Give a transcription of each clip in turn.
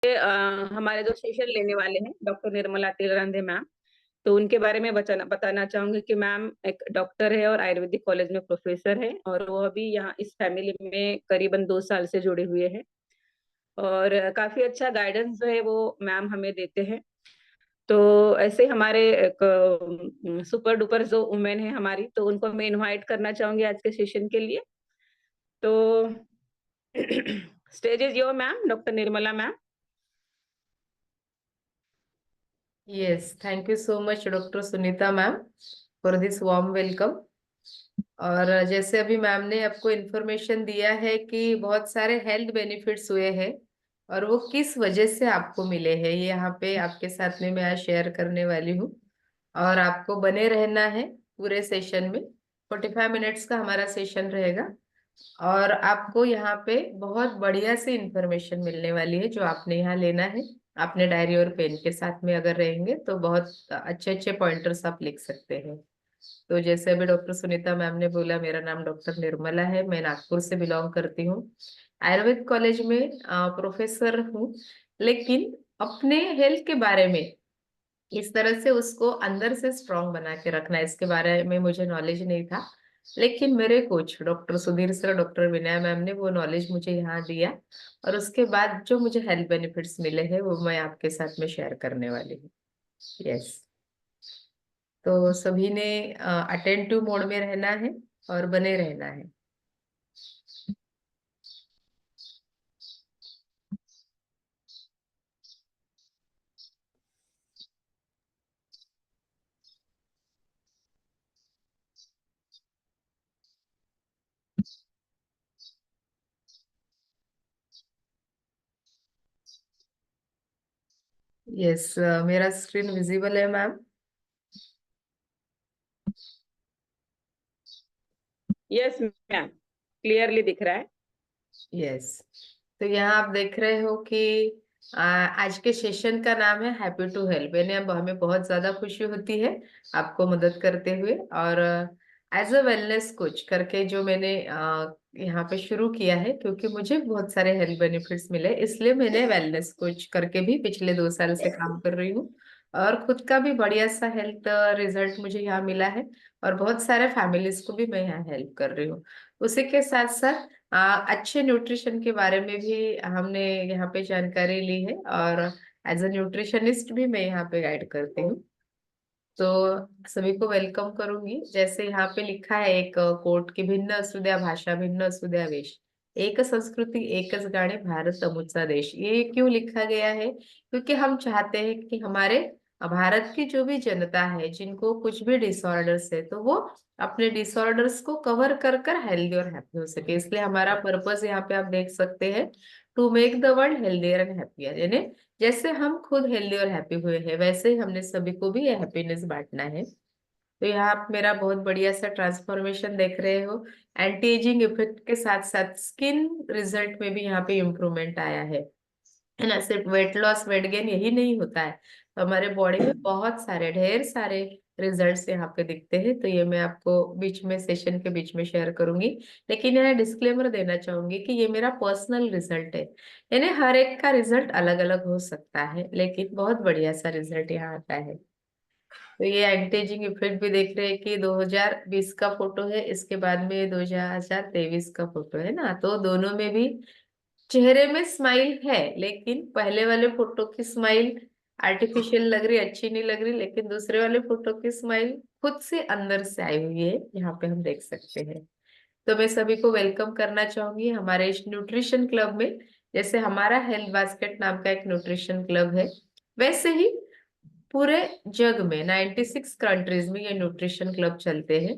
हमारे जो सेशन लेने वाले हैं डॉक्टर निर्मला तिलरंधे मैम। तो उनके बारे में बताना बताना चाहूंगी कि मैम एक डॉक्टर है और आयुर्वेदिक कॉलेज में प्रोफेसर है, और वो अभी यहाँ इस फैमिली में करीबन 2 साल से जुड़े हुए हैं। और काफी अच्छा गाइडेंस जो है वो मैम हमें देते हैं। तो ऐसे हमारे एक सुपर डुपर जो वुमेन है हमारी, तो उनको मैं इनवाइट करना चाहूंगी आज के सेशन के लिए। तो stage is your ma'am, doctor Nirmala ma'am. Yes, thank you so much, Dr. Sunita ma'am, for this warm welcome. और जैसे अभी मैम ने आपको इन्फॉर्मेशन दिया है कि बहुत सारे हेल्थ बेनिफिट्स हुए हैं और वो किस वजह से आपको मिले हैं, ये यहाँ पे आपके साथ में मैं आज शेयर करने वाली हूँ। और आपको बने रहना है पूरे सेशन में। 45 मिनट्स का हमारा सेशन रहेगा और आपको यहाँ पे बहुत बढ़िया सी इंफॉर्मेशन मिलने वाली है जो आपने यहाँ लेना है। आपने डायरी और पेन के साथ में अगर रहेंगे तो बहुत अच्छे अच्छे पॉइंटर्स आप लिख सकते हैं। तो जैसे अभी डॉक्टर सुनीता मैम ने बोला, मेरा नाम डॉक्टर निर्मला है, मैं नागपुर से बिलोंग करती हूँ। आयुर्वेद कॉलेज में प्रोफेसर हूँ। लेकिन अपने हेल्थ के बारे में इस तरह से उसको अंदर से स्ट्रांग बना के रखना, इसके बारे में मुझे नॉलेज नहीं था। लेकिन मेरे coach doctor Sudhir sir, doctor Vinay ma'am ने वो नॉलेज मुझे यहाँ दिया और उसके बाद जो मुझे हेल्थ बेनिफिट्स मिले हैं वो मैं आपके साथ में शेयर करने वाली हूँ। यस। तो सभी ने अटेंटिव मोड में रहना है और बने रहना है। यस, मेरा स्क्रीन विजिबल है मैम? यस मैम, क्लियरली दिख रहा है। यस। तो यहाँ आप देख रहे हो कि आज के सेशन का नाम है हैप्पी टू हेल्प, यानी अब हमें बहुत ज्यादा खुशी होती है आपको मदद करते हुए। और एज अ वेलनेस कोच करके जो मैंने यहाँ पे शुरू किया है, क्योंकि मुझे बहुत सारे हेल्थ बेनिफिट्स मिले, इसलिए मैंने वेलनेस कोच करके भी पिछले 2 साल से काम कर रही हूँ। और खुद का भी बढ़िया सा हेल्थ रिजल्ट मुझे यहाँ मिला है और बहुत सारे फैमिलीज को भी मैं यहाँ हेल्प कर रही हूँ। उसी के साथ साथ अच्छे न्यूट्रिशन के बारे में भी हमने यहाँ पे जानकारी ली है और एज अ न्यूट्रिशनिस्ट भी मैं यहाँ पे गाइड करती हूँ। तो सभी को वेलकम करूंगी। जैसे यहाँ पे लिखा है एक कोट की, भिन्न असुद्या भाषा भिन्न असुद्या वेश, एक संस्कृति एकच गाणे भारत अमुचा देश। ये क्यों लिखा गया है? क्योंकि हम चाहते हैं कि हमारे भारत की जो भी जनता है जिनको कुछ भी डिसऑर्डर्स है, तो वो अपने डिसऑर्डर्स को कवर कर कर हेल्दी और हैप्पी हो सके। इसलिए हमारा पर्पस यहाँ पे आप देख सकते हैं, to make the world healthier and happier. यानी जैसे हम खुद हेल्दी और हैप्पी हुए हैं, वैसे ही हमने सभी को भी ये हैप्पीनेस बांटना है। तो यहाँ आप मेरा बहुत बढ़िया सा ट्रांसफॉर्मेशन देख रहे हो। एंटी एजिंग इफेक्ट के साथ साथ स्किन रिजल्ट में भी यहाँ पे इम्प्रूवमेंट आया है ना। सिर्फ वेट लॉस वेट गेन यही नहीं होता है, तो हमारे बॉडी में बहुत सारे ढेर सारे रिजल्ट्स यहाँ पे दिखते हैं। तो ये मैं आपको बीच में, सेशन के बीच में शेयर करूंगी। लेकिन यहाँ डिस्क्लेमर देना चाहूंगी कि ये मेरा पर्सनल रिजल्ट है, यानी हर एक का रिजल्ट अलग अलग हो सकता है, लेकिन बहुत बढ़िया सा रिजल्ट यहाँ आता है। तो ये एंटी एजिंग इफेक्ट भी देख रहे हैं कि 2020 का फोटो है, इसके बाद में 2023 का फोटो है ना। तो दोनों में भी चेहरे में स्माइल है, लेकिन पहले वाले फोटो की स्माइल आर्टिफिशियल लग रही, अच्छी नहीं लग रही, लेकिन दूसरे वाले फोटो की स्माइल खुद से अंदर से आई हुई है, यहाँ पे हम देख सकते हैं। तो मैं सभी को वेलकम करना चाहूंगी हमारे इस न्यूट्रिशन क्लब में। जैसे हमारा हेल्थ बास्केट नाम का एक न्यूट्रिशन क्लब है, वैसे ही पूरे जग में 96 कंट्रीज में ये न्यूट्रिशन क्लब चलते हैं।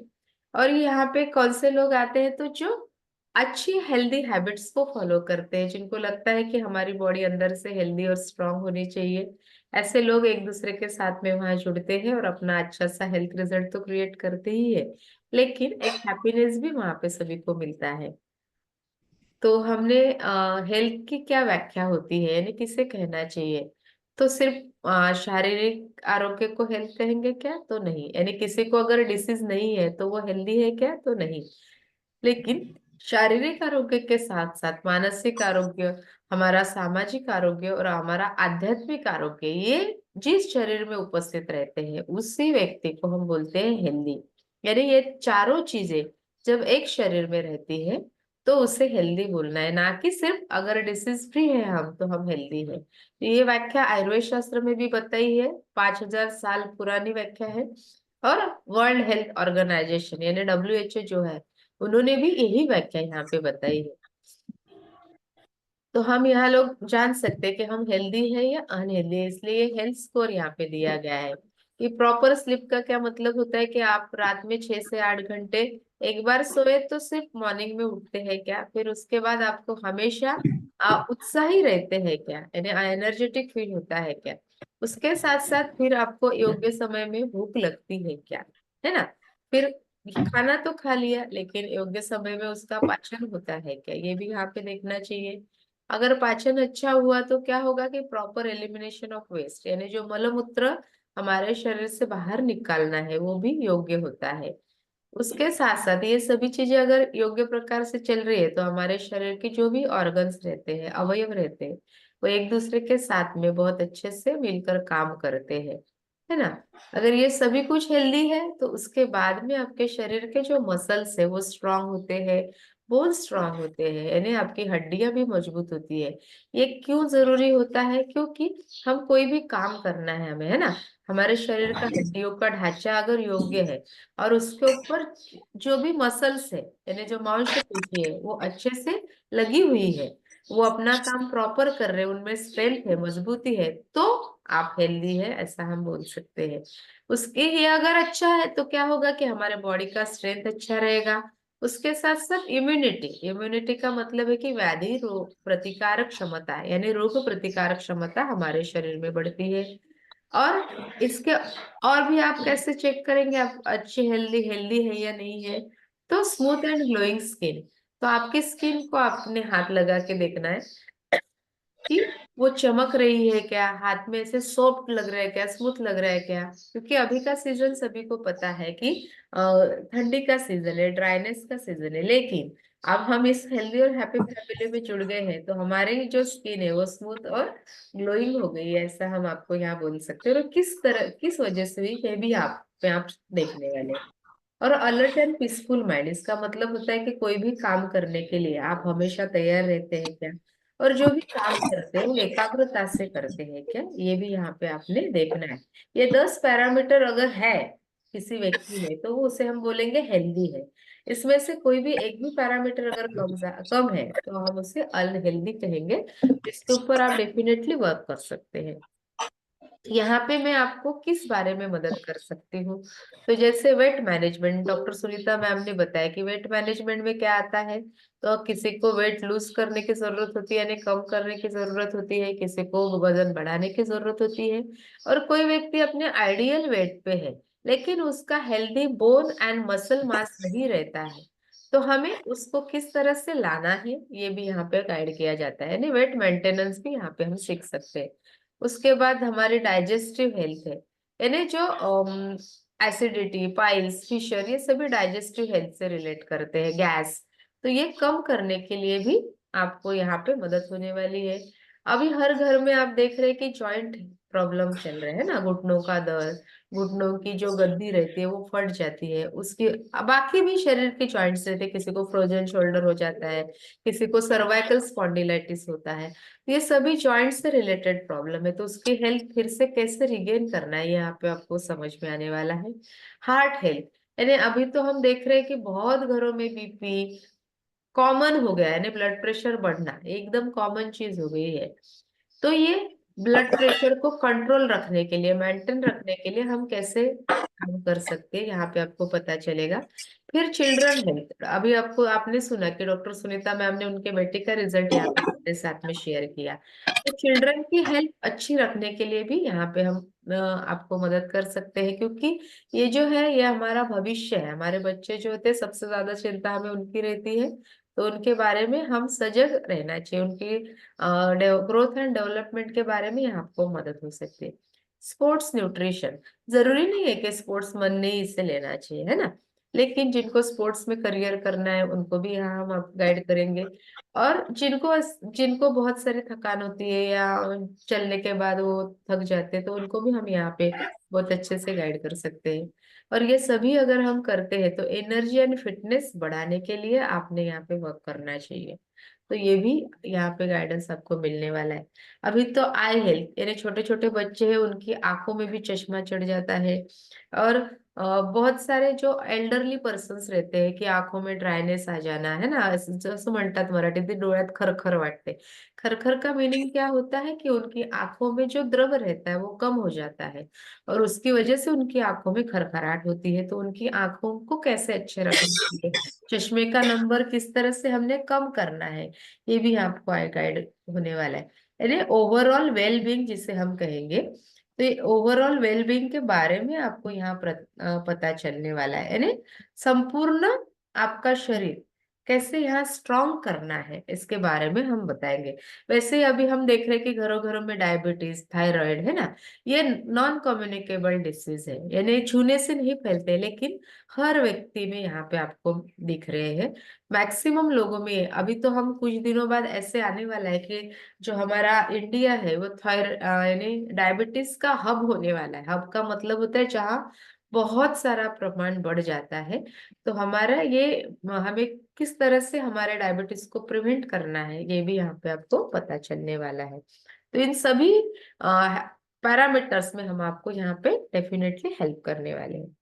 और यहाँ पे कौन से लोग आते हैं? तो जो अच्छी हेल्दी हैबिट्स को फॉलो करते हैं, जिनको लगता है कि हमारी बॉडी अंदर से हेल्दी और स्ट्रांग होनी चाहिए, ऐसे लोग एक दूसरे के साथ में वहां जुड़ते हैं और अपना अच्छा सा हेल्थ रिजल्ट तो क्रिएट करते ही है, लेकिन एक हैप्पीनेस भी वहां पे सभी को मिलता है। तो हमने हेल्थ की क्या व्याख्या होती है, यानी किसे कहना चाहिए? तो सिर्फ शारीरिक आरोग्य को हेल्थ कहेंगे क्या? तो नहीं। यानी किसी को अगर डिसीज नहीं है तो वो हेल्दी है क्या? तो नहीं। लेकिन शारीरिक आरोग्य के साथ साथ मानसिक आरोग्य, हमारा सामाजिक आरोग्य और हमारा आध्यात्मिक आरोग्य, ये जिस शरीर में उपस्थित रहते हैं उसी व्यक्ति को हम बोलते हैं हेल्दी। यानी ये चारों चीजें जब एक शरीर में रहती है तो उसे हेल्दी बोलना है, ना कि सिर्फ अगर डिसीज फ्री है हम तो हम हेल्दी है। तो ये व्याख्या आयुर्वेद शास्त्र में भी बताई है, 5000 साल पुरानी व्याख्या है। और वर्ल्ड हेल्थ ऑर्गेनाइजेशन यानी WHO जो है, उन्होंने भी यही व्याख्या यहाँ पे बताई है। तो हम यहाँ लोग जान सकते हैं कि हम हेल्दी है या अनहेल्दी है, इसलिए हेल्थ स्कोर यहाँ पे दिया गया है। कि प्रॉपर स्लीप का क्या मतलब होता है कि आप रात में 6 से 8 घंटे एक बार सोए तो सिर्फ मॉर्निंग में उठते हैं क्या, फिर उसके बाद आपको हमेशा उत्साही रहते हैं क्या, यानी एनर्जेटिक फील होता है क्या, उसके साथ साथ फिर आपको योग्य समय में भूख लगती है क्या, है ना। फिर खाना तो खा लिया लेकिन योग्य समय में उसका पाचन होता है क्या, ये भी यहाँ पे देखना चाहिए। अगर पाचन अच्छा हुआ तो क्या होगा कि प्रॉपर एलिमिनेशन ऑफ वेस्ट, यानी जो मलमूत्र हमारे शरीर से बाहर निकालना है वो भी योग्य होता है। उसके साथ साथ ये सभी चीजें अगर योग्य प्रकार से चल रही है तो हमारे शरीर के जो भी ऑर्गन्स रहते हैं, अवयव रहते हैं, वो एक दूसरे के साथ में बहुत अच्छे से मिलकर काम करते हैं, है ना। अगर ये सभी कुछ हेल्दी है तो उसके बाद में आपके शरीर के जो मसल्स है वो स्ट्रांग होते हैं, बोन स्ट्रांग होते हैं, यानी आपकी हड्डियां भी मजबूत होती है। ये क्यों जरूरी होता है, क्योंकि हम कोई भी काम करना है हमें, है ना, हमारे शरीर का हड्डियों का ढांचा अगर योग्य है और उसके ऊपर जो भी मसल्स है यानी जो मांसपेशी है वो अच्छे से लगी हुई है, वो अपना काम प्रॉपर कर रहे हैं, उनमें स्ट्रेंथ है, मजबूती है, तो आप हेल्दी है ऐसा हम बोल सकते हैं। उसके ये अगर अच्छा है तो क्या होगा कि हमारे बॉडी का स्ट्रेंथ अच्छा रहेगा। उसके साथ साथ इम्यूनिटी, इम्यूनिटी का मतलब है कि व्याधि रोग प्रतिकारक क्षमता यानी रोग प्रतिकारक क्षमता हमारे शरीर में बढ़ती है। और इसके और भी आप कैसे चेक करेंगे आप अच्छी हेल्दी हेल्दी है या नहीं है, तो स्मूथ एंड ग्लोइंग स्किन, तो आपकी स्किन को आपने हाथ लगा के देखना है कि वो चमक रही है क्या, हाथ में ऐसे सॉफ्ट लग रहा है क्या, स्मूथ लग रहा है क्या, क्योंकि अभी का सीजन सभी को पता है कि ठंडी का सीजन है, ड्राइनेस का सीजन है, लेकिन अब हम इस हेल्दी और हैप्पी फैमिली में जुड़ गए हैं तो हमारी जो स्किन है वो स्मूथ और ग्लोइंग हो गई है, ऐसा हम आपको यहाँ बोल सकते हैं। और किस तरह किस वजह से हुई ये भी आप देखने वाले हैं। और अलर्ट एंड पीसफुल माइंड, इसका मतलब होता है कि कोई भी काम करने के लिए आप हमेशा तैयार रहते हैं क्या, और जो भी काम करते हैं वो एकाग्रता से करते हैं क्या, ये भी यहाँ पे आपने देखना है। ये 10 पैरामीटर अगर है किसी व्यक्ति में तो वो उसे हम बोलेंगे हेल्दी है। इसमें से कोई भी एक भी पैरामीटर अगर कम है तो हम उसे अनहेल्दी कहेंगे। इसके ऊपर आप डेफिनेटली वर्क कर सकते हैं। यहाँ पे मैं आपको किस बारे में मदद कर सकती हूँ, तो जैसे weight management, doctor Sunita ma'am ने बताया कि वेट मैनेजमेंट में क्या आता है, तो किसी को वेट लूज करने की जरूरत होती है यानी कम करने की जरूरत होती है, किसी को वजन बढ़ाने की जरूरत होती है, और कोई व्यक्ति अपने आइडियल वेट पे है लेकिन उसका healthy bone and muscle mass नहीं रहता है, तो हमें उसको किस तरह से लाना है ये भी यहाँ पे गाइड किया जाता है, यानी वेट मेंटेनेंस भी यहाँ पे हम सीख सकते हैं। उसके बाद हमारी डाइजेस्टिव हेल्थ है, यानी जो एसिडिटी, पाइल्स, फिशर, ये सभी डाइजेस्टिव हेल्थ से रिलेट करते हैं, गैस, तो ये कम करने के लिए भी आपको यहाँ पे मदद होने वाली है। अभी हर घर में आप देख रहे हैं कि जॉइंट प्रॉब्लम चल रहे हैं ना, घुटनों का दर्द, घुटनों की जो गद्दी रहती है वो फट जाती है, उसकी बाकी भी शरीर के जॉइंट्स रहते हैं, किसी को फ्रोजन शोल्डर हो जाता है, किसी को सर्वाइकल स्पॉन्डिलाइटिस होता है, ये सभी जॉइंट से रिलेटेड प्रॉब्लम है, तो उसकी हेल्थ फिर से कैसे रिगेन करना है ये यहाँ पे आपको समझ में आने वाला है। हार्ट हेल्थ, यानी अभी तो हम देख रहे हैं कि बहुत घरों में बीपी कॉमन हो गया है, यानी ब्लड प्रेशर बढ़ना एकदम कॉमन चीज हो गई है। तो ये ब्लड प्रेशर को कंट्रोल रखने के लिए, मेंटेन रखने के लिए हम कैसे काम कर सकते हैं यहाँ पे आपको पता चलेगा। फिर चिल्ड्रन हेल्थ, अभी आपको आपने सुना कि डॉक्टर सुनीता मैम ने उनके बेटे का रिजल्ट यहाँ पे हमारे साथ में शेयर किया, तो चिल्ड्रन की हेल्थ अच्छी रखने के लिए भी यहाँ पे हम आपको मदद कर सकते हैं, क्योंकि ये जो है ये हमारा भविष्य है, हमारे बच्चे जो होते हैं सबसे ज्यादा चिंता हमें उनकी रहती है, तो उनके बारे में हम सजग रहना चाहिए, उनकी ग्रोथ एंड डेवलपमेंट के बारे में यहाँ आपको मदद हो सकती है। स्पोर्ट्स न्यूट्रिशन, जरूरी नहीं है कि स्पोर्ट्स मन ने ही इसे लेना चाहिए, है ना, लेकिन जिनको स्पोर्ट्स में करियर करना है उनको भी यहाँ हम गाइड करेंगे। और जिनको जिनको बहुत सारी थकान होती है या चलने के बाद वो थक जाते हैं, तो उनको भी हम यहाँ पे बहुत अच्छे से गाइड कर सकते हैं। और ये सभी अगर हम करते हैं तो एनर्जी एंड फिटनेस बढ़ाने के लिए आपने यहाँ पे वर्क करना चाहिए। तो ये भी यहाँ पे गाइडेंस आपको मिलने वाला है। अभी तो आई हेल्थ, यानी छोटे छोटे बच्चे हैं उनकी आंखों में भी चश्मा चढ़ जाता है। और बहुत सारे जो एल्डरली पर्सन्स रहते हैं कि आंखों में ड्रायनेस आ जाना है ना, जसं म्हणतात मराठीत डोळ्यात खरखर वाटते। खरखर का मीनिंग क्या होता है कि उनकी आंखों में जो द्रव रहता है वो कम हो जाता है, और उसकी वजह से उनकी आंखों में खरखराहट होती है। तो उनकी आंखों को कैसे अच्छे रखना चाहिए, चश्मे का नंबर किस तरह से हमने कम करना है, ये भी आपको आई गाइड होने वाला है। यानी ओवरऑल वेल बींग जिसे हम कहेंगे, तो ये ओवरऑल वेलबींग के बारे में आपको यहाँ पता चलने वाला है। यानी संपूर्ण आपका शरीर कैसे यहाँ स्ट्रॉन्ग करना है इसके बारे में हम बताएंगे। वैसे ही अभी हम देख रहे हैं कि घरों घरों में डायबिटीज, थायराइड है ना, ये नॉन कम्युनिकेबल डिसीज है, यानी छूने से नहीं फैलते, लेकिन हर व्यक्ति में यहाँ पे आपको दिख रहे हैं। मैक्सिमम लोगों में अभी तो हम कुछ दिनों बाद ऐसे आने वाला है कि जो हमारा इंडिया है वो यानी डायबिटीज का हब होने वाला है। हब का मतलब होता है जहाँ बहुत सारा प्रमाण बढ़ जाता है। तो हमारा ये हमें किस तरह से हमारे डायबिटीज को प्रिवेंट करना है ये भी यहाँ पे आपको पता चलने वाला है। तो इन सभी पैरामीटर्स में हम आपको यहाँ पे डेफिनेटली हेल्प करने वाले हैं।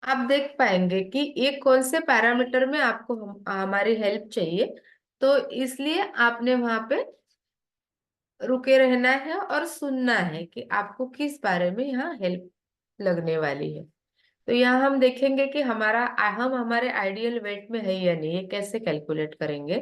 आप देख पाएंगे कि ये कौन से पैरामीटर में आपको हमारी हेल्प चाहिए। तो इसलिए आपने वहां पे रुके रहना है और सुनना है कि आपको किस बारे में यहाँ हेल्प लगने वाली है। तो यहाँ हम देखेंगे कि हम हमारे आइडियल वेट में है या नहीं, ये कैसे कैलकुलेट करेंगे।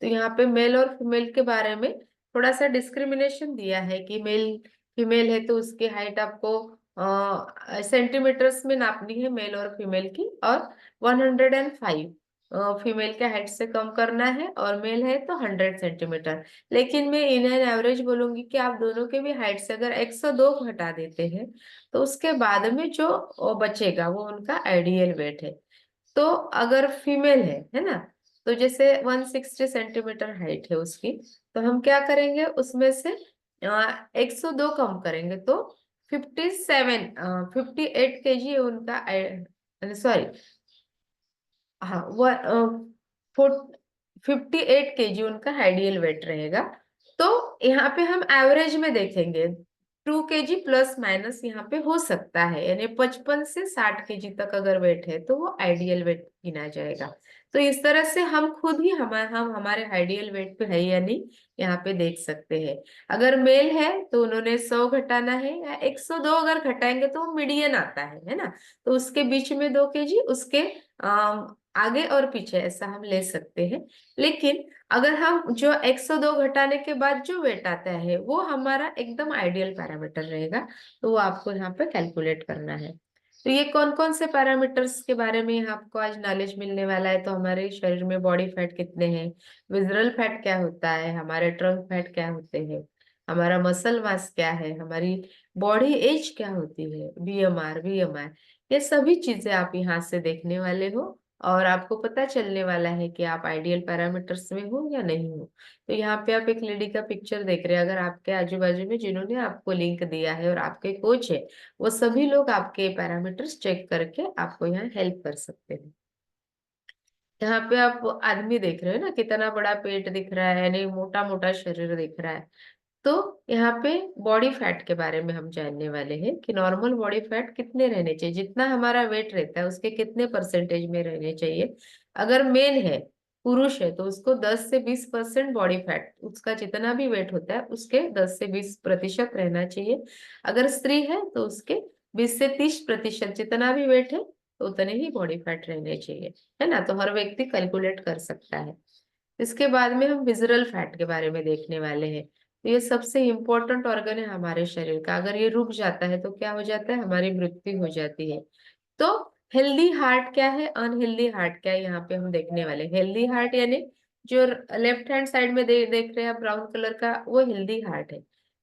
तो यहाँ पे मेल और फीमेल के बारे में थोड़ा सा डिस्क्रिमिनेशन दिया है कि मेल फीमेल है तो उसकी हाइट आपको सेंटीमीटर्स में नापनी है, मेल और फीमेल की। और 105 फीमेल के हाइट से कम करना है, और मेल है तो 100 सेंटीमीटर। लेकिन मैं इन एन एवरेज बोलूंगी कि आप दोनों के भी हाइट से अगर 102 घटा देते हैं तो उसके बाद में जो बचेगा वो उनका आइडियल वेट है। तो अगर फीमेल है ना, तो जैसे 160 सेंटीमीटर हाइट है उसकी, तो हम क्या करेंगे उसमें से 102 कम करेंगे तो 58 केजी है उनका, सॉरी, हाँ वो 58 केजी उनका आइडियल वेट रहेगा। तो यहाँ पे हम एवरेज में देखेंगे 2 केजी प्लस माइनस यहाँ पे हो सकता है, यानी 55 से 60 केजी तक अगर वेट है तो वो आइडियल वेट गिना जाएगा। तो इस तरह से हम खुद ही हम हमारे आइडियल वेट पे है या नहीं यहाँ पे देख सकते हैं। अगर मेल है तो उन्होंने 100 घटाना है, या 102 अगर घटाएंगे तो वो मीडियन आता है ना, तो उसके बीच में 2 केजी, उसके आगे और पीछे ऐसा हम ले सकते हैं। लेकिन अगर हम जो 102 घटाने के बाद जो वेट आता है वो हमारा एकदम आइडियल पैरामीटर रहेगा, तो वो आपको यहाँ पे कैलकुलेट करना है। तो ये कौन कौन से पैरामीटर्स के बारे में यहाँ आपको आज नॉलेज मिलने वाला है। तो हमारे शरीर में बॉडी फैट कितने हैं, विजरल फैट क्या होता है, हमारे ट्रंक फैट क्या होते हैं, हमारा मसल मास क्या है, हमारी बॉडी एज क्या होती है, बीएमआर, ये सभी चीजें आप यहाँ से देखने वाले हो। और आपको पता चलने वाला है कि आप आइडियल पैरामीटर्स में हो या नहीं हो। तो यहाँ पे आप एक लेडी का पिक्चर देख रहे हैं, अगर आपके आजू बाजू में जिन्होंने आपको लिंक दिया है और आपके कोच है, वो सभी लोग आपके पैरामीटर्स चेक करके आपको यहाँ हेल्प कर सकते हैं। यहाँ पे आप आदमी देख रहे हो ना, कितना बड़ा पेट दिख रहा है, यानी मोटा मोटा शरीर दिख रहा है। तो यहाँ पे बॉडी फैट के बारे में हम जानने वाले हैं कि नॉर्मल बॉडी फैट कितने रहने चाहिए, जितना हमारा वेट रहता है उसके कितने परसेंटेज में रहने चाहिए। अगर मेल है, पुरुष है, तो उसको 10 से 20% बॉडी फैट, उसका जितना भी वेट होता है उसके 10 से 20% रहना चाहिए। अगर स्त्री है तो उसके 20 से 30% जितना भी वेट है तो उतने ही बॉडी फैट रहने चाहिए, है ना। तो हर व्यक्ति कैलकुलेट कर सकता है। इसके बाद में हम विजरल फैट के बारे में देखने वाले हैं। तो ये सबसे इम्पोर्टेंट ऑर्गन है हमारे शरीर का। अगर ये रुक जाता है तो क्या हो जाता है, हमारी मृत्यु हो जाती है। तो हेल्दी हार्ट क्या है, अनहेल्दी हार्ट क्या है, यहाँ पे हम देखने वाले। हेल्दी हार्ट यानी जो लेफ्ट हैंड साइड में देख रहे हैं ब्राउन कलर का, वो हेल्दी हार्ट है।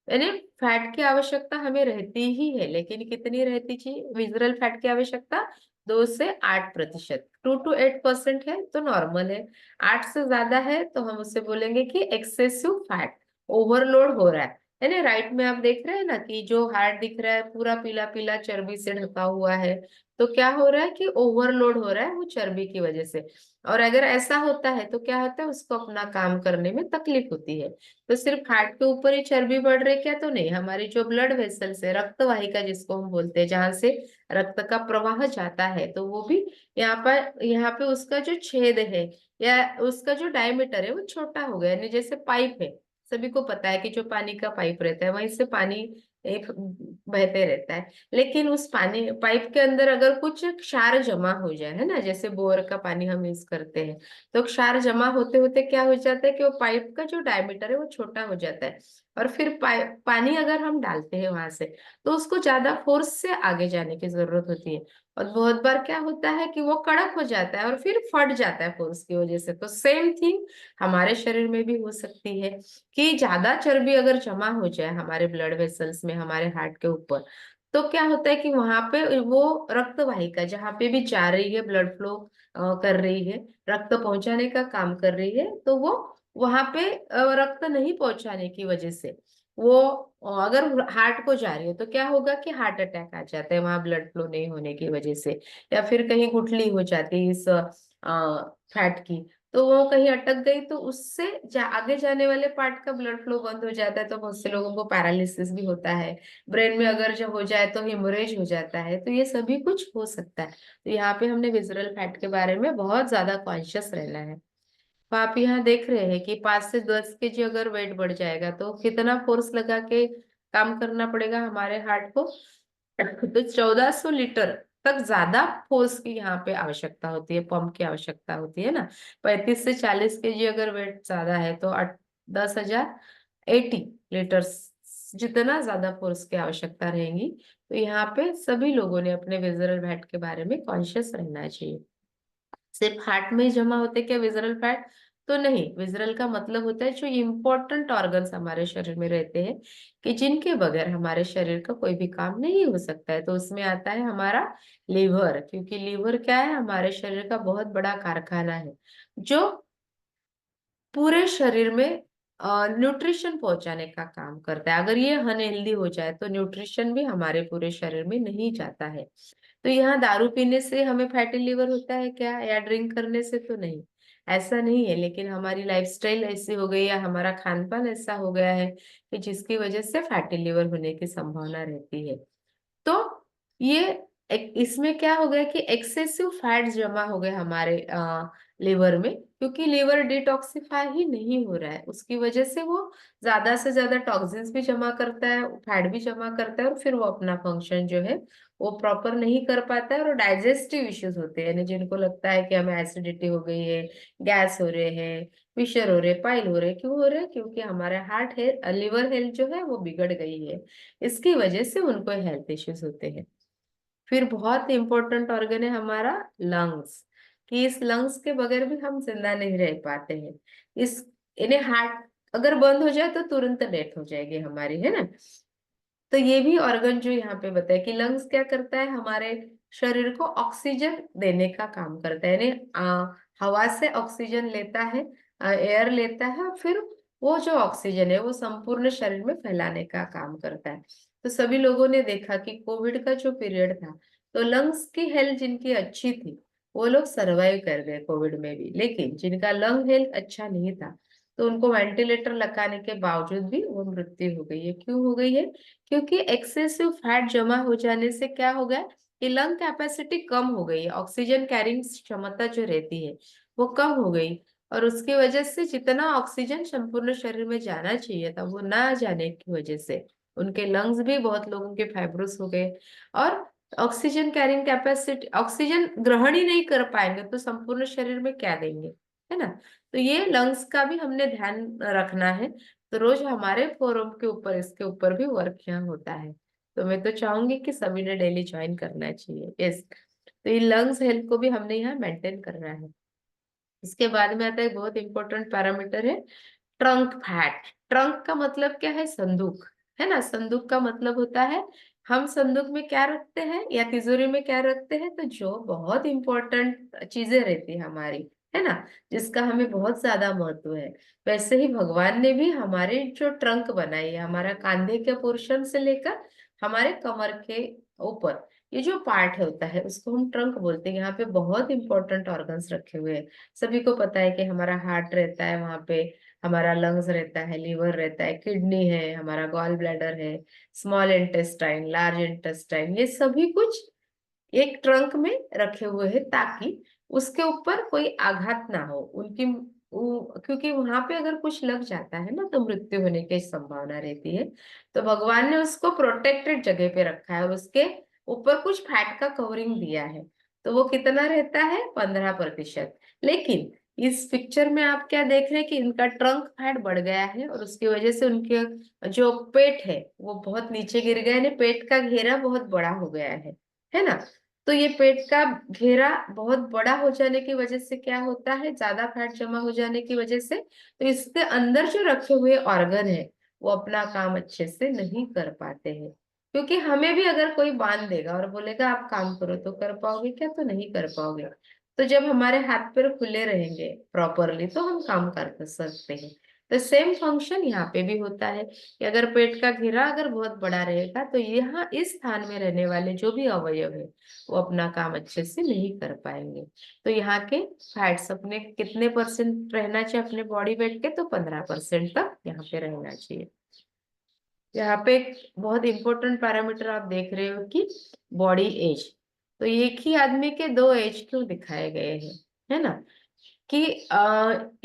यानी फैट की आवश्यकता हमें रहती ही है, लेकिन कितनी रहती चाहिए विजरल फैट की आवश्यकता, 2 से 8%। 2 to 8% है तो नॉर्मल है। 8 से ज्यादा है तो हम उससे बोलेंगे कि एक्सेसिव फैट, ओवरलोड हो रहा है। यानी राइट में आप देख रहे हैं ना कि जो हार्ट दिख रहा है पूरा पीला पीला चर्बी से ढका हुआ है, तो क्या हो रहा है कि ओवरलोड हो रहा है वो चर्बी की वजह से। और अगर ऐसा होता है तो क्या होता है, उसको अपना काम करने में तकलीफ होती है। तो सिर्फ हार्ट के ऊपर ही चर्बी बढ़ रही क्या, तो नहीं, हमारी जो ब्लड वेसल्स है, रक्त वाहिका जिसको हम बोलते हैं, जहां से रक्त का प्रवाह जाता है, तो वो भी यहाँ पे उसका जो छेद है या उसका जो डायमीटर है वो छोटा हो गया। यानी जैसे पाइप है, सभी को पता है कि जो पानी का पाइप रहता है वहीं से पानी एक बहते रहता है। लेकिन उस पानी पाइप के अंदर अगर कुछ क्षार जमा हो जाए, है ना, जैसे बोर का पानी हम यूज करते हैं, तो क्षार जमा होते होते क्या हो जाता है कि वो पाइप का जो डायमीटर है वो छोटा हो जाता है। और फिर पानी अगर हम डालते हैं वहां से, तो उसको ज्यादा फोर्स से आगे जाने की जरूरत होती है। और बहुत बार क्या होता है कि वो कड़क हो जाता है और फिर फट जाता है फोर्स की वजह से। तो सेम थिंग हमारे शरीर में भी हो सकती है कि ज्यादा चर्बी अगर जमा हो जाए हमारे ब्लड वेसल्स में, हमारे हार्ट के ऊपर, तो क्या होता है कि वहां पे वो रक्त वाहिका जहाँ पे भी जा रही है, ब्लड फ्लो कर रही है, रक्त पहुंचाने का काम कर रही है, तो वो वहां पे रक्त नहीं पहुंचाने की वजह से वो अगर हार्ट को जा रही है तो क्या होगा कि हार्ट अटैक आ जाता है वहां ब्लड फ्लो नहीं होने की वजह से। या फिर कहीं गुठली हो जाती है इस फैट की, तो वो कहीं अटक गई तो उससे आगे जाने वाले पार्ट का ब्लड फ्लो बंद हो जाता है, तो बहुत से लोगों को पैरालिसिस भी होता है। ब्रेन में अगर जो हो जाए तो हिमोरेज हो जाता है। तो ये सभी कुछ हो सकता है। तो यहाँ पे हमने विजरल फैट के बारे में बहुत ज्यादा कॉन्शियस रहना है। तो आप यहाँ देख रहे हैं कि 5 से 10 kg अगर वेट बढ़ जाएगा तो कितना फोर्स लगा के काम करना पड़ेगा हमारे हार्ट को। तो 1400 लीटर तक ज्यादा फोर्स की यहाँ पे आवश्यकता होती है, पंप की आवश्यकता होती है ना। 35 से 40 kg अगर वेट ज्यादा है तो 10,080 लीटर जितना ज्यादा फोर्स की आवश्यकता रहेगी। तो यहाँ पे सभी लोगों ने अपने विजरल फैट के बारे में कॉन्शियस रहना चाहिए। सिर्फ हार्ट में ही जमा होते क्या विजरल फैट, तो नहीं। विजरल का मतलब होता है जो इंपॉर्टेंट ऑर्गन्स हमारे शरीर में रहते हैं, कि जिनके बगैर हमारे शरीर का कोई भी काम नहीं हो सकता है। तो उसमें आता है हमारा लीवर, क्योंकि लीवर क्या है, हमारे शरीर का बहुत बड़ा कारखाना है जो पूरे शरीर में न्यूट्रिशन पहुंचाने का काम करता है। अगर ये अनहेल्दी हो जाए तो न्यूट्रिशन भी हमारे पूरे शरीर में नहीं जाता है। तो यहाँ दारू पीने से हमें फैटी लिवर होता है क्या, या ड्रिंक करने से, तो नहीं, ऐसा नहीं है। लेकिन हमारी लाइफस्टाइल ऐसी हो गई या हमारा खान पान ऐसा हो गया है कि जिसकी वजह से फैटी लिवर होने की संभावना रहती है। तो ये इसमें क्या हो गया कि एक्सेसिव फैट जमा हो गए हमारे लिवर में, क्योंकि लिवर डिटॉक्सिफाई ही नहीं हो रहा है। उसकी वजह से वो ज्यादा से ज्यादा टॉक्सिन्स भी जमा करता है, फैट भी जमा करता है, और फिर वो अपना फंक्शन जो है वो प्रॉपर नहीं कर पाता है। और डाइजेस्टिव इश्यूज होते हैं, यानी जिनको लगता है कि हमें एसिडिटी हो गई है, गैस हो रहे हैं, फिशर हो रहे, पाइल हो रहे, क्यों हो रहे, क्योंकि हमारे हार्ट है, लिवर हेल्थ जो है वो बिगड़ गई है। इसकी वजह से उनको हेल्थ इश्यूज होते हैं। फिर बहुत इंपॉर्टेंट ऑर्गन है हमारा लंग्स, कि इस लंग्स के बगैर भी हम जिंदा नहीं रह पाते हैं। इस इन्हें हार्ट अगर बंद हो जाए तो तुरंत डेथ हो जाएगी हमारी, है ना। तो ये भी ऑर्गन जो यहाँ पे बताया कि लंग्स क्या करता है, हमारे शरीर को ऑक्सीजन देने का काम करता है। यानी हवा से ऑक्सीजन लेता है, एयर लेता है, और फिर वो जो ऑक्सीजन है वो संपूर्ण शरीर में फैलाने का काम करता है। तो सभी लोगों ने देखा कि कोविड का जो पीरियड था, तो लंग्स की हेल्थ जिनकी अच्छी थी वो लोग सरवाइव कर गए कोविड में भी। लेकिन जिनका लंग हेल्थ अच्छा नहीं था, तो उनको वेंटिलेटर लगाने के बावजूद भी वो मृत्यु हो गई है। क्यों हो गई है, क्योंकि एक्सेसिव फैट जमा हो जाने से क्या हो गया कि लंग कैपेसिटी कम हो गई है, ऑक्सीजन कैरिंग क्षमता जो रहती है वो कम हो गई। और उसकी वजह से जितना ऑक्सीजन संपूर्ण शरीर में जाना चाहिए था वो ना जाने की वजह से उनके लंग्स भी, बहुत लोगों के फाइब्रोस हो गए। और ऑक्सीजन कैरिंग कैपेसिटी, ऑक्सीजन ग्रहण ही नहीं कर पाएंगे तो संपूर्ण शरीर में क्या देंगे, है ना। तो ये लंग्स का भी हमने ध्यान रखना है। तो रोज हमारे फोरम के ऊपर इसके ऊपर भी वर्क यहाँ होता है। तो मैं तो चाहूंगी कि सभी ने डेली ज्वाइन करना चाहिए। यस, तो ये लंग्स हेल्थ को भी हमने यहाँ मेंटेन करना है। इसके बाद में आता है बहुत इंपॉर्टेंट पैरामीटर है ट्रंक फैट। ट्रंक का मतलब क्या है? संदूक, है ना। संदूक का मतलब होता है हम संदूक में क्या रखते हैं या तिजोरी में क्या रखते हैं, तो जो बहुत इंपॉर्टेंट चीजें रहती है हमारी, है ना, जिसका हमें बहुत ज्यादा महत्व है। वैसे ही भगवान ने भी हमारे जो ट्रंक बनाई है, हमारा कांधे के पोर्शन से लेकर हमारे कमर के ऊपर ये जो पार्ट होता है उसको हम ट्रंक बोलते हैं। यहाँ पे बहुत इंपॉर्टेंट ऑर्गन्स रखे हुए हैं। सभी को पता है कि हमारा हार्ट रहता है वहां पे, हमारा लंग्स रहता है, लिवर रहता है, किडनी है, हमारा गॉल ब्लैडर है, स्मॉल इंटेस्टाइन, लार्ज इंटेस्टाइन, ये सभी कुछ एक ट्रंक में रखे हुए हैं ताकि उसके ऊपर कोई आघात ना हो उनकी। क्योंकि वहां पे अगर कुछ लग जाता है ना तो मृत्यु होने की संभावना रहती है। तो भगवान ने उसको प्रोटेक्टेड जगह पे रखा है और उसके ऊपर कुछ फैट का कवरिंग दिया है। तो वो कितना रहता है? 15%। लेकिन इस पिक्चर में आप क्या देख रहे हैं कि इनका ट्रंक फैट बढ़ गया है और उसकी वजह से उनके जो पेट है वो बहुत नीचे गिर गया है, यानी पेट का घेरा बहुत बड़ा हो गया है ना। तो ये पेट का घेरा बहुत बड़ा हो जाने की वजह से क्या होता है? ज्यादा फैट जमा हो जाने की वजह से तो इसके अंदर जो रखे हुए ऑर्गन है वो अपना काम अच्छे से नहीं कर पाते हैं। क्योंकि हमें भी अगर कोई बांध देगा और बोलेगा आप काम करो तो कर पाओगे क्या? तो नहीं कर पाओगे। तो जब हमारे हाथ पैर खुले रहेंगे प्रॉपरली तो हम काम कर सकते हैं। तो सेम फंक्शन यहाँ पे भी होता है कि अगर पेट का घेरा अगर बहुत बड़ा रहेगा तो यहाँ इस स्थान में रहने वाले जो भी अवयव है वो अपना काम अच्छे से नहीं कर पाएंगे। तो यहाँ के फैट्स अपने कितने परसेंट रहना चाहिए अपने बॉडी वेट के? तो 15% तक यहाँ पे रहना चाहिए। यहाँ पे एक बहुत इंपॉर्टेंट पैरामीटर आप देख रहे हो कि बॉडी एज। तो एक ही आदमी के दो एज क्यों दिखाए गए हैं, है ना? कि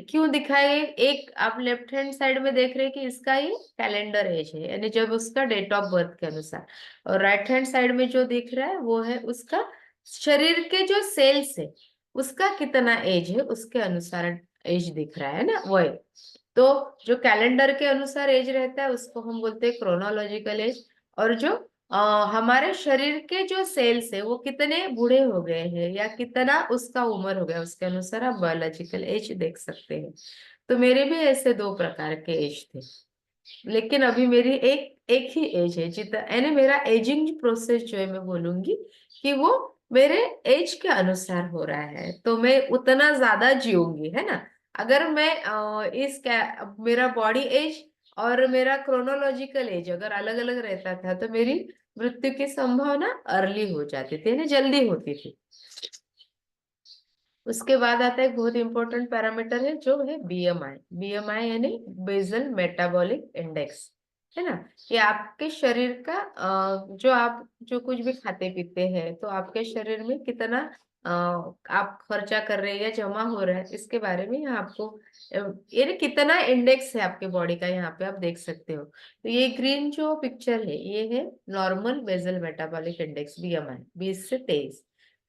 क्यों दिखाए गए? एक आप लेफ्ट हैंड साइड में देख रहे हैं कि इसका ये कैलेंडर एज है, यानी जब उसका डेट ऑफ बर्थ के अनुसार। और राइट हैंड साइड में जो दिख रहा है वो है उसका शरीर के जो सेल्स है उसका कितना एज है उसके अनुसार एज दिख रहा है ना, वो है। तो जो कैलेंडर के अनुसार एज रहता है उसको हम बोलते हैं क्रोनोलॉजिकल एज। और जो हमारे शरीर के जो सेल्स है वो कितने बूढ़े हो गए हैं या कितना उसका उम्र हो गया उसके अनुसार आप बायोलॉजिकल एज देख सकते हैं। तो मेरे भी ऐसे दो प्रकार के एज थे, लेकिन अभी मेरी एक एक ही एज है जितना, यानी मेरा एजिंग प्रोसेस जो है मैं बोलूंगी कि वो मेरे एज के अनुसार हो रहा है, तो मैं उतना ज्यादा जीऊंगी, है ना। अगर मैं मेरा बॉडी एज और मेरा क्रोनोलॉजिकल एज अगर अलग अलग रहता था तो मेरी मृत्यु की संभावना अर्ली हो जाती थी, यानी जल्दी होती थी। उसके बाद आता है एक बहुत इंपॉर्टेंट पैरामीटर है जो है बीएमआई। बीएमआई यानी बेसल मेटाबॉलिक इंडेक्स, है ना। कि आपके शरीर का जो आप जो कुछ भी खाते पीते हैं तो आपके शरीर में कितना आप खर्चा कर रहे हैं या जमा हो रहा है इसके बारे में यहाँ आपको ये कितना इंडेक्स है आपके बॉडी का यहाँ पे आप देख सकते हो। तो ये ग्रीन जो पिक्चर है ये है normal basal metabolic index BMI 20 से 23।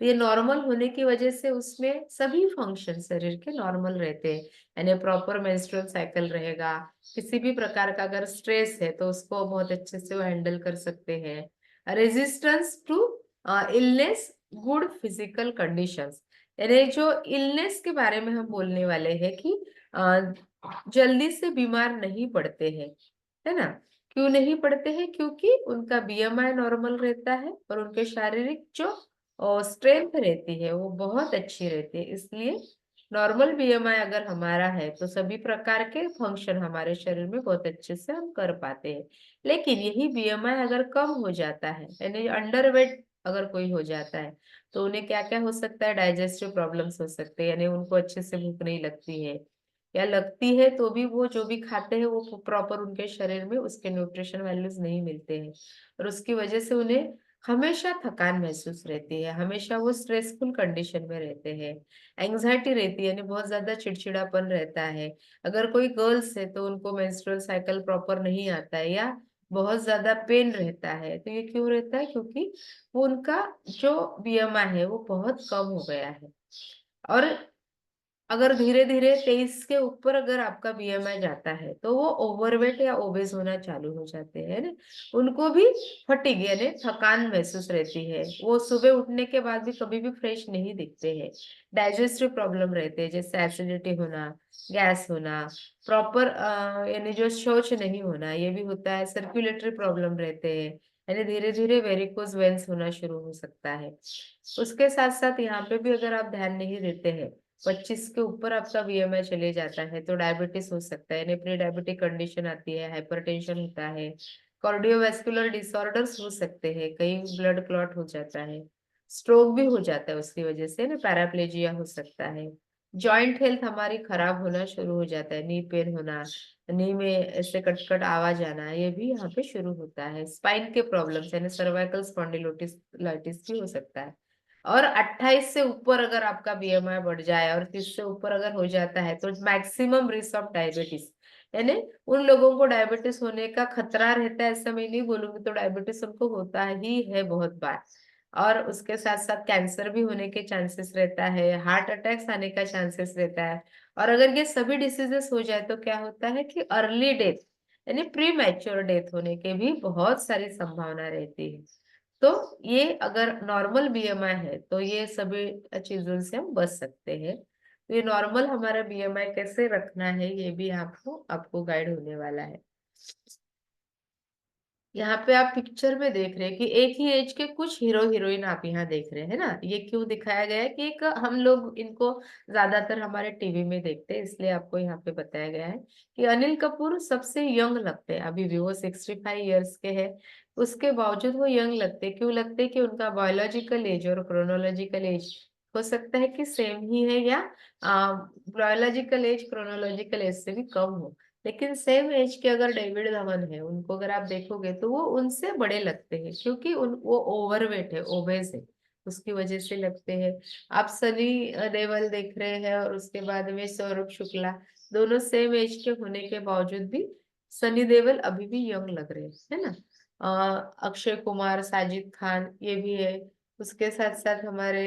तो ये नॉर्मल होने की वजह से उसमें सभी फंक्शन शरीर के नॉर्मल रहते हैं, यानी प्रॉपर मेंस्ट्रुअल साइकिल रहेगा। किसी भी प्रकार का अगर स्ट्रेस है तो उसको बहुत अच्छे से वो हैंडल कर सकते हैं। Resistance to illness, good physical conditions, यानी जो इलनेस के बारे में हम बोलने वाले हैं कि जल्दी से बीमार नहीं पड़ते हैं, है ना। क्यों नहीं पड़ते हैं? क्योंकि उनका बीएमआई नॉर्मल रहता है और उनके शारीरिक जो स्ट्रेंथ रहती है वो बहुत अच्छी रहती है। इसलिए नॉर्मल बीएमआई अगर हमारा है तो सभी प्रकार के फंक्शन हमारे शरीर में बहुत अच्छे से हम कर पाते हैं। लेकिन यही बीएमआई अगर कम हो जाता है, यानी अंडरवेट अगर कोई हो जाता है, तो उन्हें क्या क्या हो सकता है? डाइजेस्टिव प्रॉब्लम्स हो सकते हैं, यानी उनको अच्छे से भूख नहीं लगती है, या लगती है तो भी वो जो भी खाते हैं वो प्रॉपर उनके शरीर में उसके न्यूट्रिशन वैल्यूज नहीं मिलते हैं। और उसकी वजह से उन्हें हमेशा थकान महसूस रहती है, हमेशा वो स्ट्रेसफुल कंडीशन में रहते हैं, एंग्जाइटी रहती है, यानी बहुत ज्यादा चिड़चिड़ापन रहता है। अगर कोई गर्ल्स है तो उनको मेंस्ट्रुअल साइकिल प्रॉपर नहीं आता है या बहुत ज्यादा पेन रहता है। तो ये क्यों रहता है? क्योंकि वो उनका जो बीएमआई है वो बहुत कम हो गया है। और अगर धीरे धीरे 23 के ऊपर अगर आपका बीएमआई जाता है तो वो ओवरवेट या ओबेस होना चालू हो जाते हैं ना। उनको भी फटीग यानी थकान महसूस रहती है, वो सुबह उठने के बाद भी कभी भी फ्रेश नहीं दिखते हैं। डाइजेस्टिव प्रॉब्लम रहते हैं जैसे एसिडिटी होना, गैस होना, प्रॉपर यानी जो शौच नहीं होना ये भी होता है। सर्कुलेटरी प्रॉब्लम रहते हैं, यानी धीरे धीरे वेरिकोज वेन्स होना शुरू हो सकता है। उसके साथ साथ यहाँ पे भी अगर आप ध्यान नहीं देते हैं, 25 के ऊपर आपका बीएमआई चले जाता है तो डायबिटीज हो सकता है, यानी प्री डायबिटिक कंडीशन आती है, हाइपरटेंशन होता है, कार्डियोवास्कुलर डिसऑर्डर्स हो सकते हैं, कहीं ब्लड क्लॉट हो जाता है, स्ट्रोक भी हो जाता है उसकी वजह से ना, पैराप्लेजिया हो सकता है। जॉइंट हेल्थ हमारी खराब होना शुरू हो जाता है, नी पेन होना, नी में ऐसे कटकट आवाज आना, ये भी यहाँ पे शुरू होता है। स्पाइन के प्रॉब्लम्स यानी सर्वाइकल स्पॉन्डिलोलिटिस भी हो सकता है। और 28 से ऊपर अगर आपका बीएमआई बढ़ जाए और 30 से ऊपर अगर हो जाता है तो मैक्सिमम रिस्क ऑफ डायबिटीज, यानी उन लोगों को डायबिटीज होने का खतरा रहता है, ऐसा मैं नहीं बोलूंगी, तो डायबिटीज उनको होता ही है बहुत बार। और उसके साथ साथ कैंसर भी होने के चांसेस रहता है, हार्ट अटैक्स आने का चांसेस रहता है। और अगर ये सभी डिसीजेस हो जाए तो क्या होता है कि अर्ली डेथ यानी प्री मैच्योर डेथ होने के भी बहुत सारी संभावना रहती है। तो ये अगर नॉर्मल बीएमआई है तो ये सभी चीजों से हम बच सकते हैं। तो ये नॉर्मल हमारा बीएमआई कैसे रखना है ये भी आपको आपको गाइड होने वाला है। यहाँ पे आप पिक्चर में देख रहे हैं कि एक ही एज के कुछ हीरो हीरोइन आप यहाँ देख रहे हैं ना। ये क्यों दिखाया गया है कि एक हम लोग इनको ज्यादातर हमारे टीवी में देखते हैं, इसलिए आपको यहाँ पे बताया गया है कि अनिल कपूर सबसे यंग लगते हैं, अभी भी वो 65 ईयर्स के हैं, उसके बावजूद वो यंग लगते हैं। क्यों लगते हैं कि उनका बायोलॉजिकल एज और क्रोनोलॉजिकल एज हो सकता है कि सेम ही है, या बायोलॉजिकल एज क्रोनोलॉजिकल एज से भी कम हो। लेकिन सेम एज के अगर डेविड धवन है, उनको अगर आप देखोगे तो वो उनसे बड़े लगते हैं, क्योंकि वो ओवरवेट है, ओबेस है, उसकी वजह से लगते हैं। आप सनी देओल देख रहे हैं और उसके बाद में सौरभ शुक्ला, दोनों सेम एज के होने के बावजूद भी सनी देओल अभी भी यंग लग रहे हैं, है ना। अक्षय कुमार, साजिद खान ये भी है। उसके साथ साथ हमारे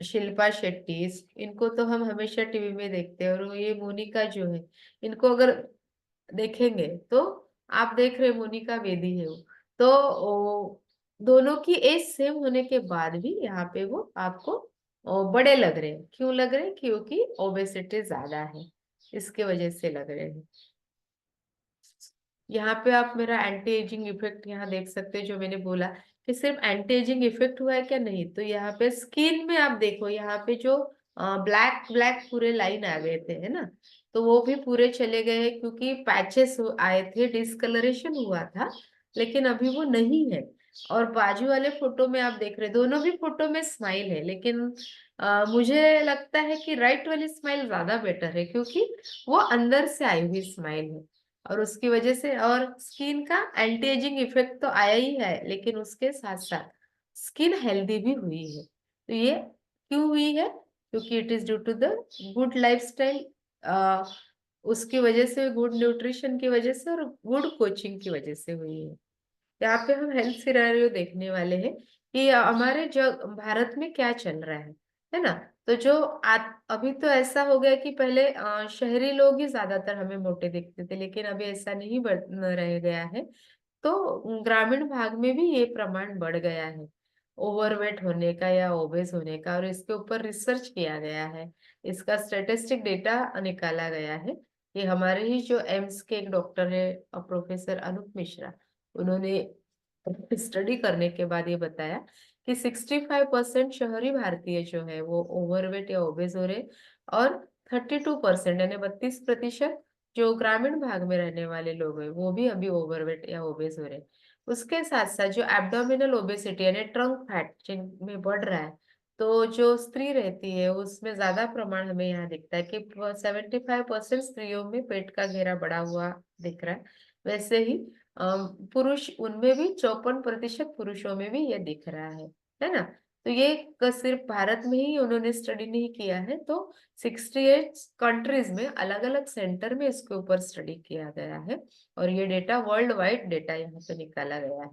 शिल्पा शेट्टी, इनको तो हम हमेशा टीवी में देखते हैं। और ये मोनिका जो है, इनको अगर देखेंगे तो आप देख रहे मोनिका बेदी है वो, तो दोनों की एज सेम होने के बाद भी यहाँ पे वो आपको बड़े लग रहे हैं। क्यों लग रहे हैं? क्योंकि ओबेसिटी ज्यादा है, इसके वजह से लग रहे हैं। यहाँ पे आप मेरा एंटी एजिंग इफेक्ट यहाँ देख सकते हैं, जो मैंने बोला कि सिर्फ एंटी एजिंग इफेक्ट हुआ है क्या, नहीं। तो यहाँ पे स्किन में आप देखो, यहाँ पे जो ब्लैक ब्लैक पूरे लाइन आ गए थे, है ना, तो वो भी पूरे चले गए हैं, क्योंकि पैचेस आए थे, डिस्कलरेशन हुआ था, लेकिन अभी वो नहीं है। और बाजू वाले फोटो में आप देख रहे, दोनों भी फोटो में स्माइल है, लेकिन मुझे लगता है कि राइट वाली स्माइल ज्यादा बेटर है, क्योंकि वो अंदर से आई हुई स्माइल है। और उसकी वजह से और स्किन का एंटी एजिंग इफेक्ट तो आया ही है, लेकिन उसके साथ साथ स्किन हेल्दी भी हुई है। तो ये क्यों हुई है? क्योंकि it is due to the good lifestyle, उसकी वजह से, गुड न्यूट्रिशन की वजह से और गुड कोचिंग की वजह से हुई है। यहाँ पे हम हेल्थ सिनेरियो देखने वाले हैं कि हमारे जग भारत में क्या चल रहा है ना। तो जो अभी तो ऐसा हो गया कि पहले शहरी लोग ही ज्यादातर हमें मोटे दिखते थे, लेकिन अभी ऐसा नहीं रह गया है। तो ग्रामीण भाग में भी ये प्रमाण बढ़ गया है, ओवरवेट होने का या ओबेस होने का, और इसके ऊपर रिसर्च किया गया है, इसका स्टेटिस्टिक डेटा निकाला गया है। ये हमारे ही जो एम्स के एक डॉक्टर है, प्रोफेसर अनूप मिश्रा, उन्होंने स्टडी करने के बाद ये बताया कि 65% शहरी भारतीय जो है वो ओवरवेट या ओबेस हो रहे, और 32% यानी 32% जो ग्रामीण भाग में रहने वाले लोग हैं वो भी अभी ओवरवेट या ओबेस हो रहे। उसके साथ साथ जो एब्डोमिनल ओबेसिटी यानी ट्रंक फैट जिनमें बढ़ रहा है, तो जो स्त्री रहती है उसमें ज्यादा प्रमाण हमें यहाँ दिखता है कि 75% स्त्रियों में पेट का घेरा बढ़ा हुआ दिख रहा है। वैसे ही पुरुष, उनमें भी 54% पुरुषों में भी ये दिख रहा है ना। तो ये सिर्फ भारत में ही उन्होंने स्टडी नहीं किया है, तो 68 कंट्रीज में अलग अलग सेंटर में इसके ऊपर स्टडी किया गया है। और ये डेटा वर्ल्ड वाइड डेटा यहाँ पे निकाला गया है,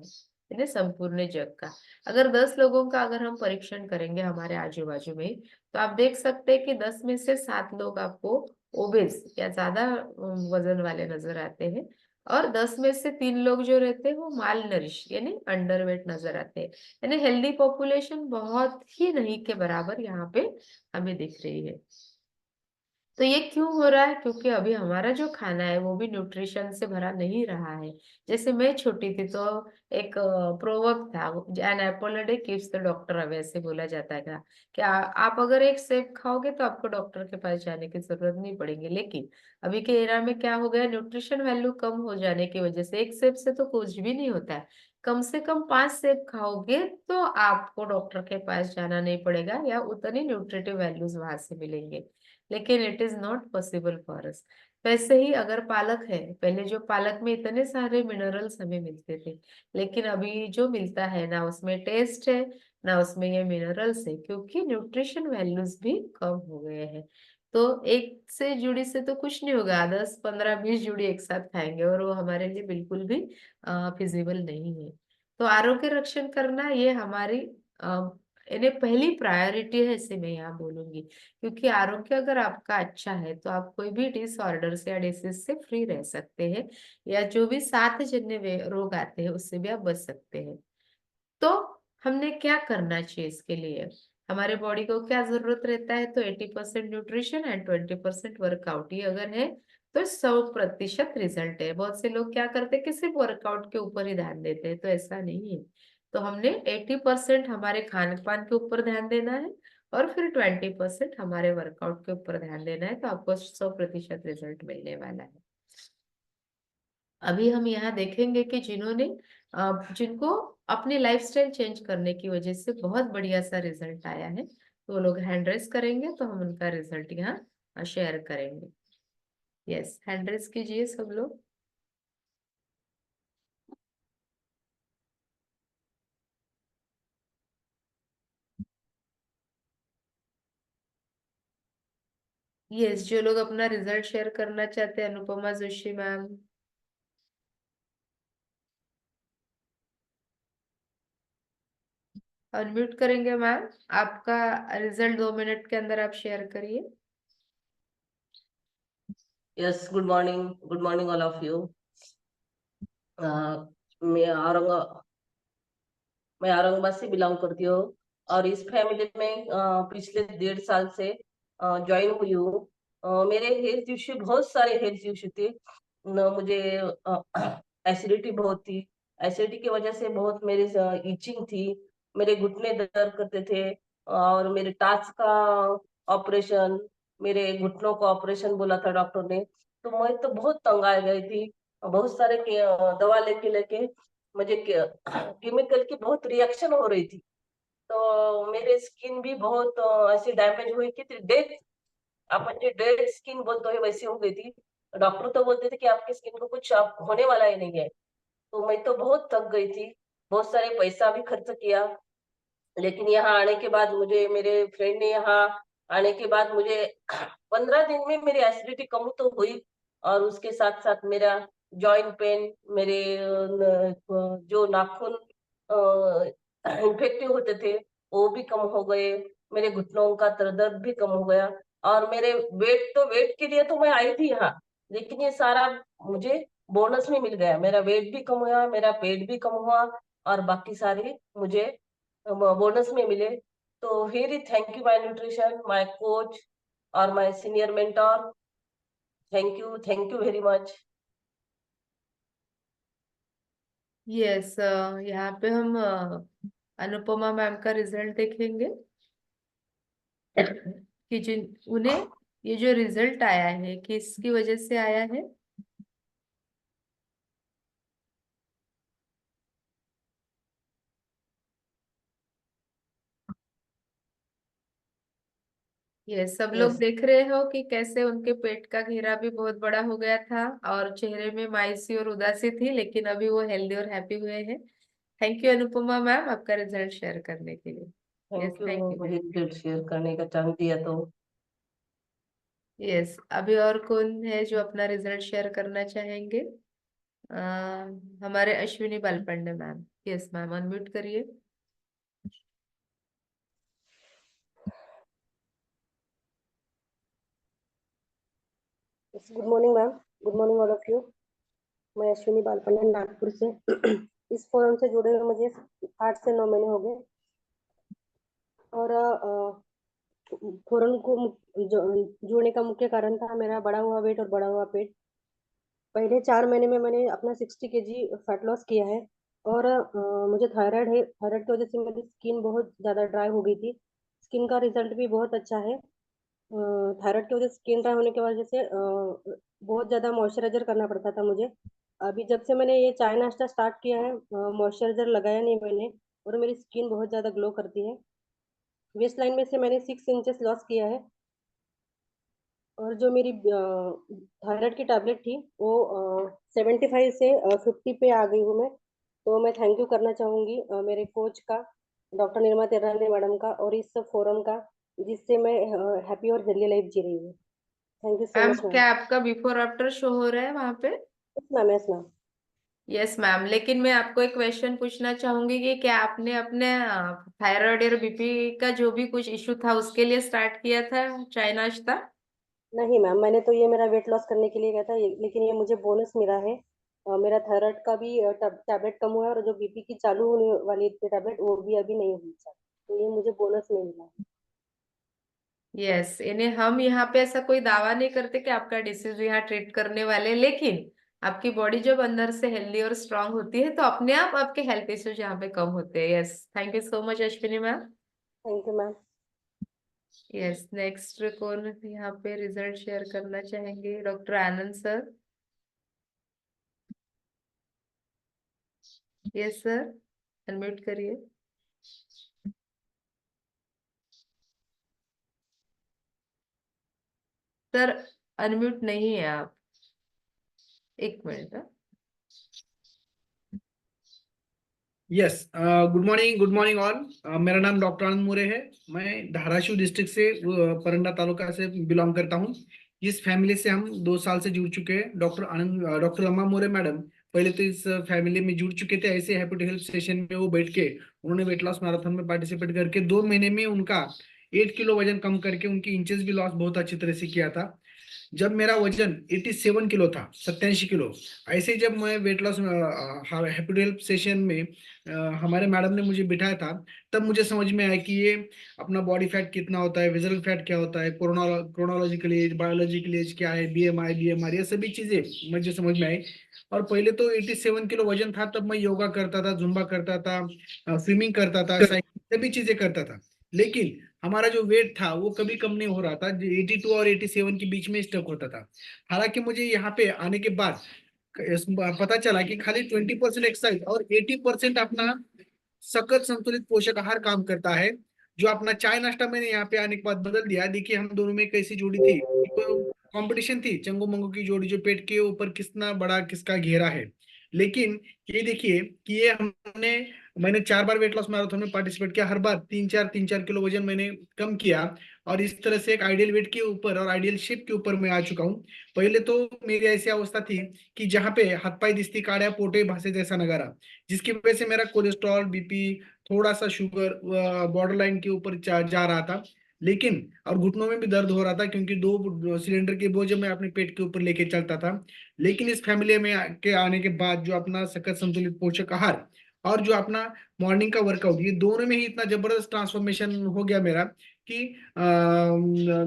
यानी संपूर्ण जग का। अगर 10 लोगों का अगर हम परीक्षण करेंगे हमारे आजू बाजू में, तो आप देख सकते हैं कि 10 में से 7 लोग आपको ओबेस या ज्यादा वजन वाले नजर आते हैं, और 10 में से 3 लोग जो रहते हैं वो माल नरिश यानी अंडरवेट नजर आते हैं। यानी हेल्दी पॉपुलेशन बहुत ही नहीं के बराबर यहाँ पे हमें दिख रही है। तो ये क्यों हो रहा है? क्योंकि अभी हमारा जो खाना है वो भी न्यूट्रिशन से भरा नहीं रहा है। जैसे मैं छोटी थी तो एक प्रोवर्ब था, an apple a day keeps the doctor away, ऐसे बोला जाता था कि आप अगर एक सेब खाओगे तो आपको डॉक्टर के पास जाने की जरूरत नहीं पड़ेगी। लेकिन अभी के एरा में क्या हो गया, न्यूट्रिशन वैल्यू कम हो जाने की वजह से एक सेब से तो कुछ भी नहीं होता है। कम से कम 5 सेब खाओगे तो आपको डॉक्टर के पास जाना नहीं पड़ेगा, या उतनी न्यूट्रिटिव वैल्यूज वहां से मिलेंगे। लेकिन it is not possible for us. वैसे ही अगर पालक है, पहले जो पालक में इतने सारे मिनरल्स हमें मिलते थे, लेकिन अभी जो मिलता है ना उसमें टेस्ट है ना उसमें ये मिनरल्स है, क्योंकि न्यूट्रिशन वैल्यूज भी कम हो गए हैं। तो एक से जुड़ी से तो कुछ नहीं होगा, 10 15 20 जुड़ी एक साथ खाएंगे और वो हमारे लिए बिल्कुल भी फिजिबल नहीं है। तो आरोग्य रक्षण करना ये हमारी इन्हें पहली प्रायोरिटी है, ऐसे मैं यहाँ बोलूंगी। क्योंकि आरोग्य अगर आपका अच्छा है तो आप कोई भी डिसऑर्डर से या डिसीज से फ्री रह सकते हैं, या जो भी साथ जन्य रोग आते हैं उससे भी आप बच सकते हैं। तो हमने क्या करना चाहिए इसके लिए? हमारे बॉडी को क्या जरूरत रहता है? तो 80% न्यूट्रिशन एंड 20% वर्कआउट, ये अगर है तो 100% रिजल्ट है। बहुत से लोग क्या करते हैं कि सिर्फ वर्कआउट के ऊपर ही ध्यान देते हैं, तो ऐसा नहीं है। तो हमने 80% हमारे खान पान के ऊपर ध्यान देना है, और फिर 20% हमारे वर्कआउट के ऊपर ध्यान देना है, तो आपको 100% रिजल्ट मिलने वाला है। अभी हम यहाँ देखेंगे कि जिनको अपनी लाइफस्टाइल चेंज करने की वजह से बहुत बढ़िया सा रिजल्ट आया है, तो वो लोग हैंड रेस करेंगे, तो हम उनका रिजल्ट यहाँ शेयर करेंगे। यस, हैंड रेस कीजिए सब लोग। यस, जो लोग अपना रिजल्ट शेयर करना चाहते हैं, अनुपमा जोशी मैम। अनम्यूट करेंगे मैम, आपका रिजल्ट 2 मिनट के अंदर आप शेयर करिए। Yes, good morning, all of you. मैं औरंगाबाद से बिलोंग करती हूँ, और इस फैमिली में पिछले 1.5 साल से ज्वाइन हुई हूँ। मेरे हेल्थ इश्यू, बहुत सारे हेल्थ इश्यू थे न, मुझे एसिडिटी बहुत थी। एसिडिटी की वजह से बहुत मेरी इचिंग थी, मेरे घुटने दर्द करते थे, और मेरे टाच का ऑपरेशन, मेरे घुटनों का ऑपरेशन बोला था डॉक्टर ने। तो मैं तो बहुत तंग आ गई थी, बहुत सारे दवा लेके लेके मुझे केमिकल की बहुत रिएक्शन हो रही थी। तो मेरे स्किन भी बहुत ऐसी डैमेज हुई कि डेथ, अपन जो डेड स्किन बोलते हैं वैसी हो गई थी। डॉक्टर तो बोलते थे कि आपकी स्किन को कुछ होने वाला ही नहीं है। तो मैं तो बहुत थक गई थी, बहुत सारे पैसा भी खर्च किया। लेकिन यहाँ आने के बाद मुझे, मेरे फ्रेंड ने यहाँ आने के बाद मुझे 15 दिन में मेरी एसिडिटी कम तो हुई, और उसके साथ साथ मेरा जॉइंट पेन, मेरे जो नाखून इन्फेक्टिव होते थे वो भी कम हो गए, मेरे घुटनों का दर्द भी कम हो गया। और मेरे वेट के लिए तो मैं आई थी यहाँ, लेकिन ये सारा मुझे बोनस में मिल गया। मेरा वेट भी कम हुआ, मेरा पेट भी कम हुआ, और बाकी सारे मुझे बोनस में मिले। तो really thank you my nutrition, my coach और my senior mentor. Thank you very much. Yes, यहाँ पे हम अनुपमा मैम का रिजल्ट देखेंगे कि जिन उन्हें ये जो रिजल्ट आया है किसकी वजह से आया है। ये सब लोग यस, देख रहे हो कि कैसे उनके पेट का घेरा भी बहुत बड़ा हो गया था, और चेहरे में मायूसी और उदासी थी, लेकिन अभी वो हेल्दी और हैप्पी हुए हैं। थैंक यू अनुपमा मैम, आपका रिजल्ट शेयर करने के लिए। Yes, thank you thank you मुझे मैम। रिजल्ट शेयर करने का चांस दिया तो। यस, अभी और कौन है जो अपना रिजल्ट शेयर करना चाहेंगे? अ, हमारे Ashwini Balpande ma'am. Yes ma'am, unmute करिए। Good morning ma'am, good morning all of you. मैं अश्विनी बालपंडा नागपुर से। इस फोरम से जुड़े हुए मुझे 8 से 9 महीने हो गए और फोरम को जुड़ने का मुख्य कारण था मेरा बढ़ा हुआ वेट और बढ़ा हुआ पेट। पहले 4 महीने में मैंने अपना 60 केजी फैट लॉस किया है और मुझे थायराइड है। थायराइड की वजह से मेरी स्किन बहुत ज़्यादा ड्राई हो गई थी। स्किन का रिजल्ट भी बहुत अच्छा है। थायराइड की वजह से स्किन ड्राई होने की वजह से बहुत ज़्यादा मॉइस्चराइजर करना पड़ता था मुझे। अभी जब से मैंने ये चाय नाश्ता स्टार्ट किया है, मॉइस्चराइजर लगाया नहीं मैंने और मेरी स्किन बहुत ज़्यादा ग्लो करती है। वेस्ट लाइन में से मैंने 6 इंचेस लॉस किया है और जो मेरी थायराइड की टैबलेट थी वो 75 से 50 पे आ गई हूँ मैं। तो मैं थैंक यू करना चाहूँगी मेरे कोच का, डॉक्टर निर्मला तेरानी मैडम का और इस फोरम का, जिससे मैं हैप्पी और हेल्दी लाइफ जी रही हूँ। Thank you so ma'am, much ma'am. क्या आपका बिफोर आफ्टर शो हो रहा है वहां पे? Yes ma'am, yes ma'am. Yes ma'am, लेकिन मैं आपको एक क्वेश्चन पूछना चाहूंगी कि क्या आपने अपने थायराइड और बीपी का जो भी कुछ इशू था उसके लिए स्टार्ट किया था चाय नाश्ता? नहीं मैम, मैंने तो ये मेरा वेट लॉस करने के लिए किया था, लेकिन ये मुझे बोनस मिला है। मेरा थायराइड का भी टैबलेट कम हुआ है और जो बीपी की चालू होने वाली थी टैबलेट वो भी अभी नहीं हुई सर। तो ये मुझे बोनस में मिला है। यस, इन्हें हम यहाँ पे ऐसा कोई दावा नहीं करते कि आपका डिसीज यहाँ ट्रीट करने वाले, लेकिन आपकी बॉडी जब अंदर से हेल्दी और स्ट्रांग होती है तो अपने आप आपके हेल्थ इश्यूज यहाँ पे कम होते हैं। Yes, thank you so much Ashwini ma'am. Thank you ma'am. Yes, next कौन यहाँ पे रिजल्ट शेयर करना चाहेंगे? Doctor Anand sir. Yes sir, unmute करिए। सर, अनम्यूट नहीं है आप, एक minute. Yes, good morning all. मेरा नाम डॉक्टर आनंद मोरे है। मैं धाराशिव डिस्ट्रिक्ट से परंडा तालुका से बिलोंग करता हूँ। इस फैमिली से हम 2 साल से जुड़ चुके हैं। डॉक्टर अम्मा मोरे मैडम पहले तो इस फैमिली में जुड़ चुके थे। ऐसे हैप्पी टू हेल्प सेशन में वो बैठ के उन्होंने वेट लॉस मैराथन में पार्टिसिपेट करके 2 महीने में उनका 8 किलो वजन कम करके उनकी इंचेस भी लॉस बहुत अच्छी तरह से किया था। जब मेरा वजन 87 किलो था, 87 किलो, ऐसे जब मैं weight loss happy help session में हमारे मैडम ने मुझे बिठाया था, तब मुझे समझ में आया कि ये अपना बॉडी फैट कितना होता है, विजरल फैट क्या होता है, क्रोनोलॉजिकल एज, बायोलॉजिकल एज क्या है, बीएमआर, ये सभी चीजें मुझे समझ में आई। और पहले तो 87 किलो वजन था, तब मैं योगा करता था, जुम्बा करता था, स्विमिंग करता था, साइकिल, सभी चीजें करता था। लेकिन हमारा जो वेट था वो कभी कम नहीं हो रहा था, 82 और 87 के बीच में स्टक होता था। हालांकि मुझे यहाँ पे आने के बाद पता चला कि खाली 20% एक्सरसाइज और 80% अपना सखत संतुलित पोषक आहार काम करता है। जो अपना चाय नाश्ता मैंने यहाँ पे आने के बाद बदल दिया। देखिए हम दोनों में कैसी जोड़ी थी, तो कंपटीशन थी चंगू मंगू की जोड़ी, जो पेट के ऊपर कितना बड़ा किसका घेरा है। लेकिन ये देखिए कि ये मैंने 4 बार वेट लॉस मैराथन में पार्टिसिपेट किया, हर बार 3-4 किलो वजन मैंने कम किया और इस तरह से एक आइडियल वेट के ऊपर और आइडियल शेप के ऊपर मैं आ चुका हूँ। पहले तो मेरी ऐसी अवस्था थी कि जहाँ पे हाथ पाई दिस्ती काढ़ा पोटे भासे जैसा नगारा, जिसकी वजह से मेरा कोलेस्ट्रॉल, बीपी, थोड़ा सा शुगर बॉर्डर लाइन के ऊपर जा रहा था। लेकिन और घुटनों में भी दर्द हो रहा था, क्योंकि 2 सिलेंडर के बोझ मैं अपने पेट के ऊपर लेके चलता था। लेकिन इस फैमिली में आने के बाद जो अपना सखत संतुलित पोषक आहार और जो अपना मॉर्निंग का वर्कआउट, ये दोनों में ही इतना जबरदस्त ट्रांसफॉर्मेशन हो गया मेरा कि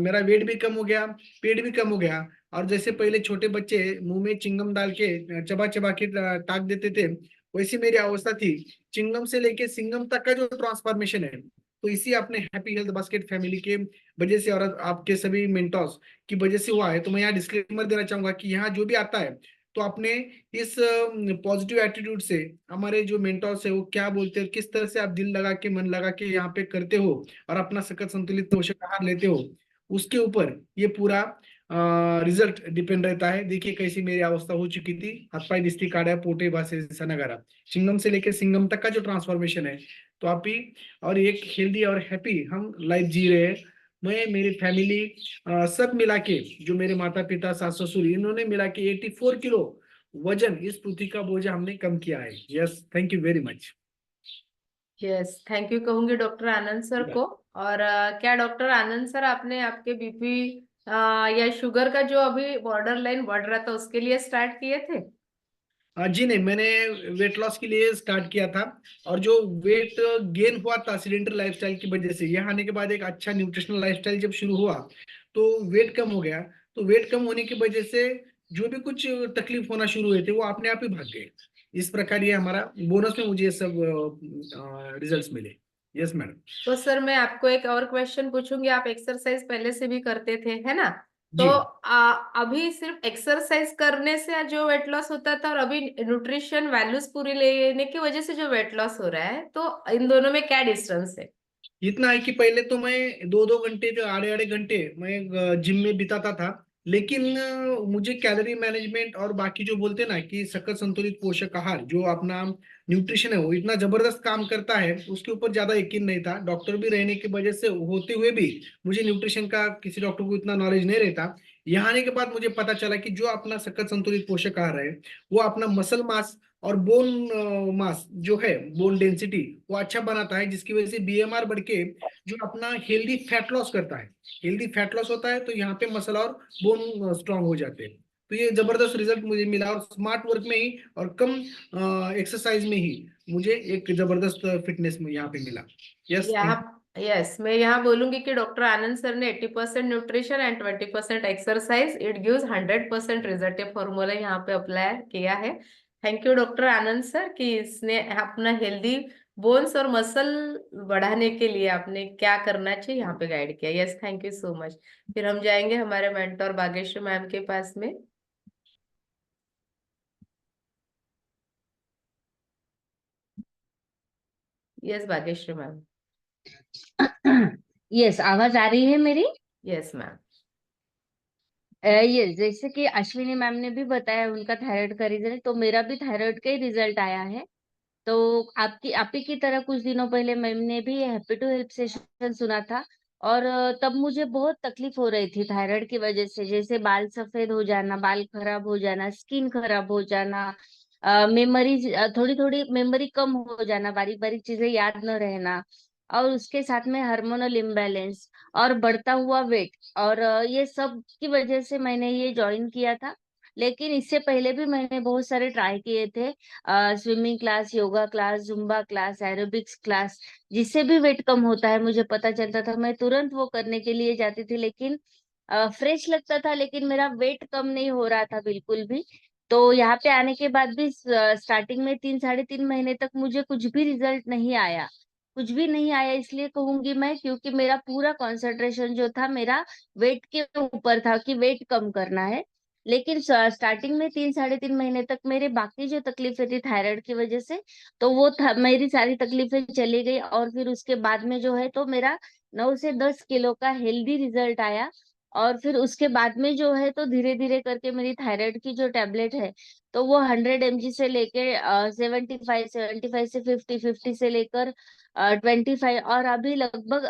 मेरा वेट भी कम हो गया, पेट भी कम हो गया। और जैसे पहले छोटे बच्चे मुंह में चिंगम डाल के चबा चबा के टाक देते थे, वैसी मेरी अवस्था थी। चिंगम से लेके सिंगम तक का जो ट्रांसफॉर्मेशन है, तो इसी अपने हैप्पी हेल्थ बास्केट फैमिली के वजह से और आपके सभी मेंटर्स की वजह से हुआ है। तो मैं यहाँ डिस्क्लेमर देना चाहूंगा कि यहाँ जो भी आता है, तो अपने इस पॉजिटिव एटीट्यूड से हमारे जो मेंटर्स है वो क्या बोलते हैं, किस तरह से आप दिल लगा के मन लगा के यहाँ पे करते हो और अपना सखत संतुलित पोषक आहार लेते हो, उसके ऊपर ये पूरा रिजल्ट डिपेंड रहता है। देखिए कैसी मेरी अवस्था हो चुकी थी, हाथपाई दिस्ती काढ़ा पोटे भासे सनागारा, चिंगम से लेकर सिंगम तक का जो ट्रांसफॉर्मेशन है। तो आप ही और एक हेल्दी और हैप्पी हम लाइफ जी रहे हैं। मैं, मेरी फैमिली, सब मिला के, जो मेरे माता पिता, सास ससुर, इन्होंने मिला के 84 किलो वजन इस पृथ्वी का बोझ हमने कम किया है। Yes, thank you very much. Yes, thank you कहूंगी डॉक्टर आनंद सर को। और क्या डॉक्टर आनंद सर, आपने आपके बीपी या शुगर का जो अभी बॉर्डर लाइन बढ़ रहा था उसके लिए स्टार्ट किए थे? जी नहीं, मैंने वेट लॉस के लिए स्टार्ट किया था। और जो वेट गेन हुआ था सीडेंटरी लाइफस्टाइल की वजह से, यहाँ आने के बाद एक अच्छा न्यूट्रिशनल लाइफस्टाइल जब शुरू हुआ तो वेट कम हो गया। तो वेट कम होने की वजह से जो भी कुछ तकलीफ होना शुरू हुए थे वो अपने आप ही भाग गए। इस प्रकार ये हमारा बोनस में मुझे ये सब रिजल्ट्स मिले। Yes madam. तो सर मैं आपको एक और क्वेश्चन पूछूंगी। आप एक्सरसाइज पहले से भी करते थे, है ना? तो जी। अभी सिर्फ एक्सरसाइज करने से जो वेट लॉस होता था और अभी न्यूट्रिशन वैल्यूज पूरी लेने की वजह से जो वेट लॉस हो रहा है, तो इन दोनों में क्या डिफरेंस है? इतना है कि पहले तो मैं 2-2 घंटे जो आधे आधे घंटे मैं जिम में बिताता था। लेकिन मुझे कैलोरी मैनेजमेंट और बाकी जो बोलते हैं ना कि सकल संतुलित पोषक आहार जो अपना न्यूट्रिशन है वो इतना जबरदस्त काम करता है, उसके ऊपर ज्यादा यकीन नहीं था। डॉक्टर भी रहने की वजह से होते हुए भी मुझे न्यूट्रिशन का किसी डॉक्टर को इतना नॉलेज नहीं रहता। यहाँ आने के बाद मुझे पता चला कि जो अपना सकल संतुलित पोषक आहार है वो अपना मसल मास और बोन मास जो है, बोन डेंसिटी वो अच्छा बनाता है, जिसकी वजह से बीएमआर बढ़ के जो अपना हेल्दी फैट लॉस करता है। हेल्दी फैट लॉस होता है तो यहाँ पे मसल और बोन स्ट्रांग हो जाते हैं। तो ये जबरदस्त रिजल्ट मुझे मिला, और स्मार्ट वर्क में ही और कम एक्सरसाइज में ही मुझे एक जबरदस्त फिटनेस में यहाँ पे मिला। यस, यहाँ थैंक यस, मैं यहाँ बोलूंगी कि डॉक्टर आनंद सर ने 80% nutrition and 20% exercise, it gives 100% result, ये फॉर्मूला यहाँ पे अप्लाई किया है। Thank you doctor Anand sir कि इसने अपना हेल्दी बोन्स और मसल बढ़ाने के लिए आपने क्या करना चाहिए यहाँ पे गाइड किया। Yes, thank you so much. फिर हम जाएंगे हमारे मेंटर भाग्यश्री मैम के पास में। Yes Bhagyashree ma'am. यस, आवाज आ रही है मेरी? Yes ma'am. यस, जैसे कि अश्विनी मैम ने भी बताया उनका थायराइड का रिजल्ट, तो मेरा भी थायराइड का ही रिजल्ट आया है। तो आपकी आप ही की तरह कुछ दिनों पहले मैंने भी हैप्पी टू हेल्प सेशन सुना था। और तब मुझे बहुत तकलीफ हो रही थी थायराइड की वजह से, जैसे बाल सफेद हो जाना, बाल खराब हो जाना, स्किन खराब हो जाना, मेमोरी थोड़ी थोड़ी मेमोरी कम हो जाना, बारीक बारीक चीजें याद न रहना, और उसके साथ में हार्मोनल इम्बैलेंस और बढ़ता हुआ वेट। और ये सब की वजह से मैंने ये ज्वाइन किया था। लेकिन इससे पहले भी मैंने बहुत सारे ट्राई किए थे, swimming class, yoga class, Zumba class, aerobics class, जिससे भी वेट कम होता है मुझे पता चलता था, मैं तुरंत वो करने के लिए जाती थी। लेकिन फ्रेश लगता था, लेकिन मेरा वेट कम नहीं हो रहा था बिल्कुल भी। तो यहाँ पे आने के बाद भी स्टार्टिंग में 3 साढ़े 3 महीने तक मुझे कुछ भी रिजल्ट नहीं आया। कुछ भी नहीं आया इसलिए कहूंगी मैं, क्योंकि मेरा पूरा कंसंट्रेशन जो था मेरा वेट के ऊपर था कि वेट कम करना है। लेकिन स्टार्टिंग में 3 साढ़े 3 महीने तक मेरे बाकी जो तकलीफें थी थायराइड की वजह से, तो वो था, मेरी सारी तकलीफें चली गई। और फिर उसके बाद में जो है तो मेरा 9 से 10 किलो का हेल्दी रिजल्ट आया। और फिर उसके बाद में जो है तो धीरे धीरे करके मेरी थायराइड की जो टेबलेट है, तो वो 100 mg से लेके 75 से 50, 50 से लेकर 25, और अभी लगभग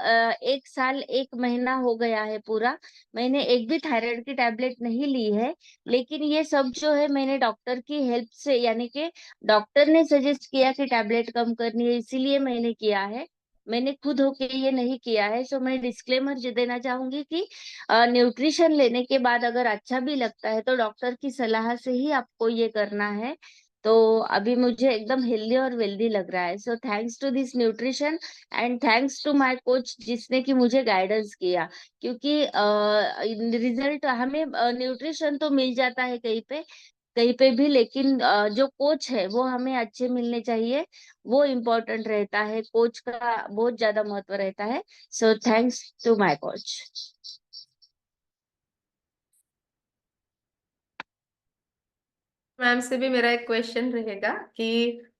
1 साल 1 महीना हो गया है पूरा। मैंने एक भी थायराइड की टैबलेट नहीं ली है। लेकिन ये सब जो है मैंने डॉक्टर की हेल्प से, यानी कि डॉक्टर ने सजेस्ट किया कि टैबलेट कम करनी है, इसीलिए मैंने किया है। मैंने खुद होके ये नहीं किया है। सो मैं डिस्क्लेमर देना चाहूंगी कि न्यूट्रिशन लेने के बाद अगर अच्छा भी लगता है तो डॉक्टर की सलाह से ही आपको ये करना है। तो अभी मुझे एकदम हेल्दी और वेल्दी लग रहा है। So thanks to this nutrition and thanks to my coach, जिसने कि मुझे गाइडेंस किया। क्योंकि रिजल्ट हमें न्यूट्रिशन तो मिल जाता है कहीं पे भी, लेकिन जो कोच है वो हमें अच्छे मिलने चाहिए। वो इम्पोर्टेंट रहता है, कोच का बहुत ज्यादा महत्व रहता है। So thanks to my coach. Ma'am से भी मेरा एक क्वेश्चन रहेगा कि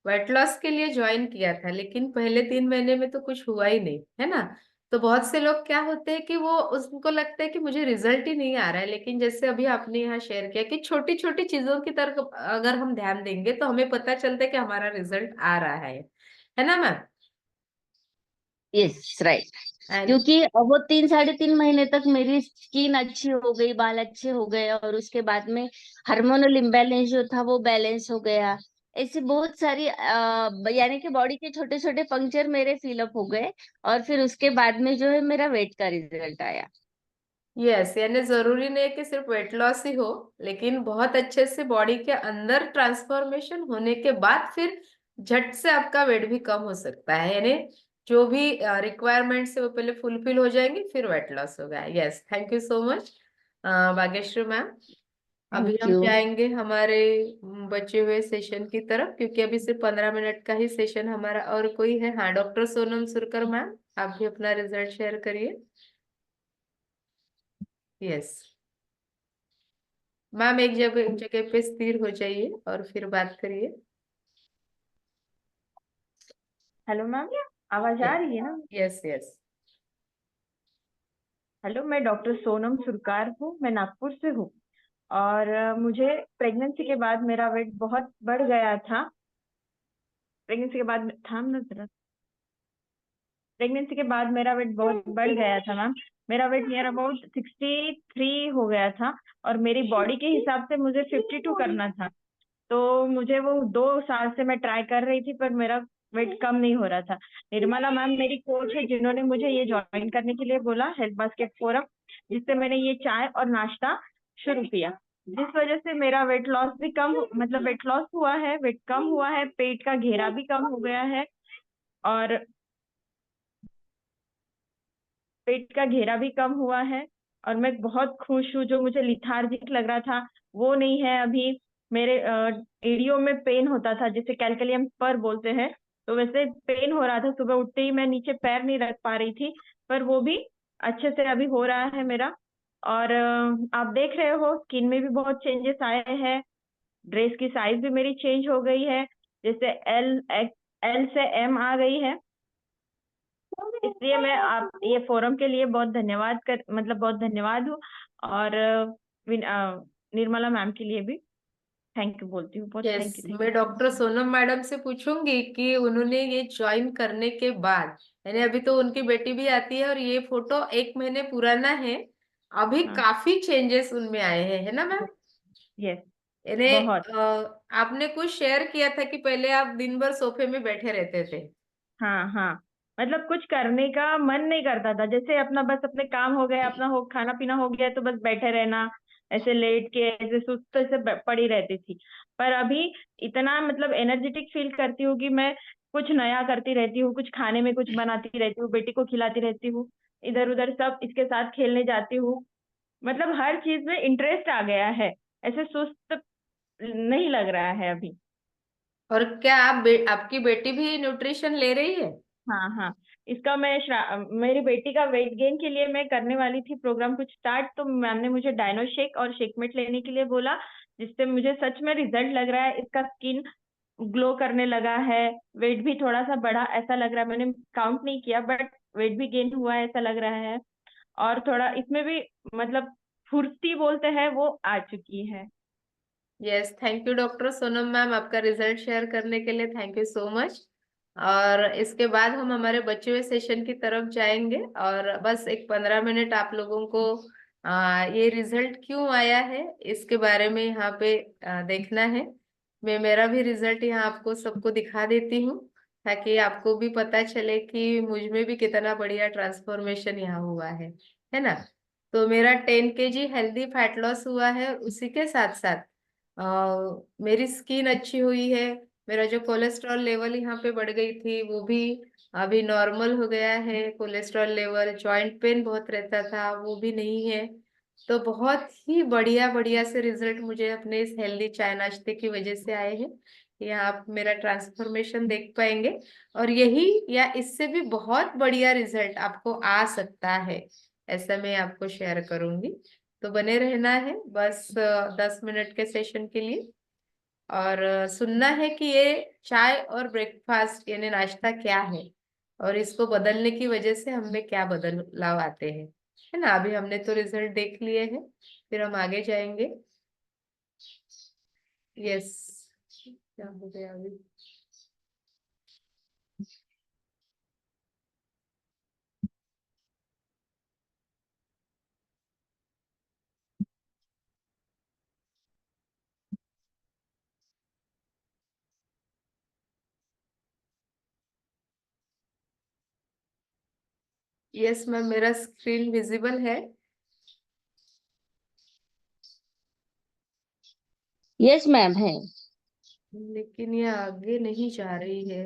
वेट लॉस के लिए ज्वाइन किया था लेकिन पहले 3 महीने में तो कुछ हुआ ही नहीं, है ना? तो बहुत से लोग क्या होते हैं कि वो उनको लगता है कि मुझे रिजल्ट ही नहीं आ रहा है। लेकिन जैसे अभी आपने यहाँ शेयर किया कि छोटी छोटी चीजों की तरफ अगर हम ध्यान देंगे तो हमें पता चलता है कि हमारा रिजल्ट आ रहा है ना मैम? Yes, right. एंड क्योंकि वो 3 साढ़े 3 महीने तक मेरी स्किन अच्छी हो गई, बाल अच्छे हो गए, और उसके बाद में हार्मोनल इम्बैलेंस जो था वो बैलेंस हो गया। ऐसी बहुत सारी यानी कि बॉडी के छोटे छोटे पंक्चर मेरे फिलअप हो गए। और फिर उसके बाद में जो है मेरा वेट का रिजल्ट आया। यस, यानी जरूरी नहीं है कि सिर्फ वेट लॉस ही हो, लेकिन बहुत अच्छे से बॉडी के अंदर ट्रांसफॉर्मेशन होने के बाद फिर झट से आपका वेट भी कम हो सकता है। यानी जो भी रिक्वायरमेंट्स है वो पहले फुलफिल हो जाएंगे, फिर वेट लॉस होगा। Yes, thank you so much Bhagyashree ma'am. अभी थैंक हम यू। जाएंगे हमारे बचे हुए सेशन की तरफ, क्योंकि अभी सिर्फ 15 मिनट का ही सेशन हमारा। और कोई है? हाँ, डॉक्टर सोनम सुरकर मैम, आप भी अपना रिजल्ट शेयर करिए। यस मैम, एक जगह जगह पे स्थिर हो जाइए और फिर बात करिए। हेलो मैम, आवाज आ रही है ना? Yes yes. हेलो, मैं डॉक्टर सोनम सुरकार हूँ, मैं नागपुर से हूँ। और मुझे प्रेगनेंसी के बाद मेरा वेट बहुत बढ़ गया था। प्रेगनेंसी के बाद थाम ना जरा प्रेगनेंसी के बाद मेरा वेट बहुत बढ़ गया था मैम। मेरा वेट नियर अबाउट 63 हो गया था, और मेरी बॉडी के हिसाब से मुझे 52 करना था। तो मुझे वो 2 साल से मैं ट्राई कर रही थी, पर मेरा वेट कम नहीं हो रहा था। निर्मला मैम मेरी कोच है, जिन्होंने मुझे ये ज्वाइन करने के लिए बोला, हेल्थ बास्केट फोरम, जिससे मैंने ये चाय और नाश्ता शुरू किया, जिस वजह से मेरा वेट लॉस भी मतलब वेट लॉस हुआ है, वेट कम हुआ है, पेट का घेरा भी कम हो गया है, और पेट का घेरा भी कम हुआ है। और मैं बहुत खुश हूँ। जो मुझे लिथार्जिक लग रहा था वो नहीं है अभी। मेरे एड़ियों में पेन होता था, जिसे कैलकुलियम पर बोलते हैं, तो वैसे पेन हो रहा था। सुबह उठते ही मैं नीचे पैर नहीं रख पा रही थी, पर वो भी अच्छे से अभी हो रहा है मेरा। और आप देख रहे हो स्किन में भी बहुत चेंजेस आए हैं। ड्रेस की साइज भी मेरी चेंज हो गई है, जैसे एल से एम आ गई है। इसलिए मैं आप ये फोरम के लिए बहुत बहुत धन्यवाद हूँ। और निर्मला मैम के लिए भी थैंक यू बोलती हूँ। बहुत यस, थैंक यू, थैंक मैं you so doctor much. Sonam madam से पूछूंगी कि उन्होंने ये ज्वाइन करने के बाद, यानी अभी तो उनकी बेटी भी आती है और ये फोटो 1 महीने पुराना है, अभी हाँ, काफी चेंजेस उनमें आए हैं, है ना मैम? यस, यानी बहुत। आपने कुछ शेयर किया था कि पहले आप दिन भर सोफे में बैठे रहते थे। हाँ हाँ, मतलब कुछ करने का मन नहीं करता था। जैसे अपना बस अपने काम हो गए, अपना हो खाना पीना हो गया, तो बस बैठे रहना, ऐसे लेट के ऐसे सुस्त से पड़ी रहती थी। पर अभी इतना मतलब एनर्जेटिक फील करती हूँ कि मैं कुछ नया करती रहती हूँ, कुछ खाने में कुछ बनाती रहती हूँ, बेटी को खिलाती रहती हूँ, इधर उधर सब इसके साथ खेलने जाती हूँ। मतलब हर चीज में इंटरेस्ट आ गया है, ऐसे सुस्त नहीं लग रहा है अभी। और क्या आपकी बेटी भी न्यूट्रिशन ले रही है? हाँ हाँ, इसका मेरी बेटी का वेट गेन के लिए मैं करने वाली थी प्रोग्राम कुछ स्टार्ट, तो मैम ने मुझे डायनो शेक और शेकमेट लेने के लिए बोला, जिससे मुझे सच में रिजल्ट लग रहा है। इसका स्किन ग्लो करने लगा है, वेट भी थोड़ा सा बढ़ा ऐसा लग रहा है। मैंने काउंट नहीं किया, बट वेट भी गेन हुआ है ऐसा लग रहा है। और थोड़ा इसमें भी मतलब फुर्ती बोलते हैं वो आ चुकी है। Yes, thank you doctor Sonam ma'am, आपका रिजल्ट शेयर करने के लिए थैंक यू सो मच। और इसके बाद हम हमारे बचे हुए सेशन की तरफ जाएंगे, और बस एक 15 मिनट आप लोगों को ये रिजल्ट क्यों आया है इसके बारे में यहाँ पे देखना है। मैं मेरा भी रिजल्ट यहाँ आपको सबको दिखा देती हूँ, ताकि आपको भी पता चले कि मुझ में भी कितना बढ़िया ट्रांसफॉर्मेशन यहाँ हुआ है ना? तो मेरा 10 kg हेल्दी फैट लॉस हुआ है, उसी के साथ साथ मेरी स्किन अच्छी हुई है। मेरा जो कोलेस्ट्रॉल लेवल यहाँ पे बढ़ गई थी वो भी अभी नॉर्मल हो गया है। कोलेस्ट्रॉल लेवल, जॉइंट पेन बहुत रहता था वो भी नहीं है। तो बहुत ही बढ़िया बढ़िया से रिजल्ट मुझे अपने इस हेल्दी चाय नाश्ते की वजह से आए हैं। यहाँ आप मेरा ट्रांसफॉर्मेशन देख पाएंगे, और यही या इससे भी बहुत बढ़िया रिजल्ट आपको आ सकता है, ऐसा मैं आपको शेयर करूंगी। तो बने रहना है बस 10 मिनट के सेशन के लिए, और सुनना है कि ये चाय और ब्रेकफास्ट यानी नाश्ता क्या है, और इसको बदलने की वजह से हमें क्या बदलाव आते हैं, है ना? अभी हमने तो रिजल्ट देख लिए हैं, फिर हम आगे जाएंगे। यस, क्या हो गया अभी? यस मैम, मेरा स्क्रीन विजिबल है। यस मैम है। लेकिन ये आगे नहीं जा रही है।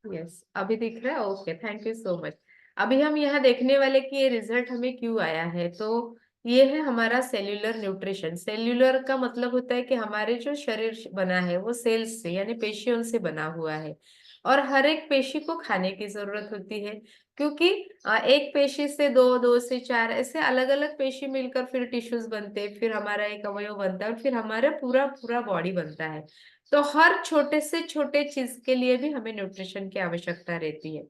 यस, अभी दिख रहा है। Okay, thank you so much. अभी हम यहाँ देखने वाले कि ये रिजल्ट हमें क्यों आया है। तो ये है हमारा सेल्यूलर न्यूट्रिशन। सेल्यूलर का मतलब होता है कि हमारे जो शरीर बना है वो सेल्स से यानी पेशियों से बना हुआ है, और हर एक पेशी को खाने की जरूरत होती है, क्योंकि एक पेशी से दो, दो से चार ऐसे अलग अलग पेशी मिलकर फिर टिश्यूज बनते हैं, फिर हमारा एक अवयव बनता है, और फिर हमारा पूरा पूरा बॉडी बनता है। तो हर छोटे से छोटे चीज के लिए भी हमें न्यूट्रिशन की आवश्यकता रहती है।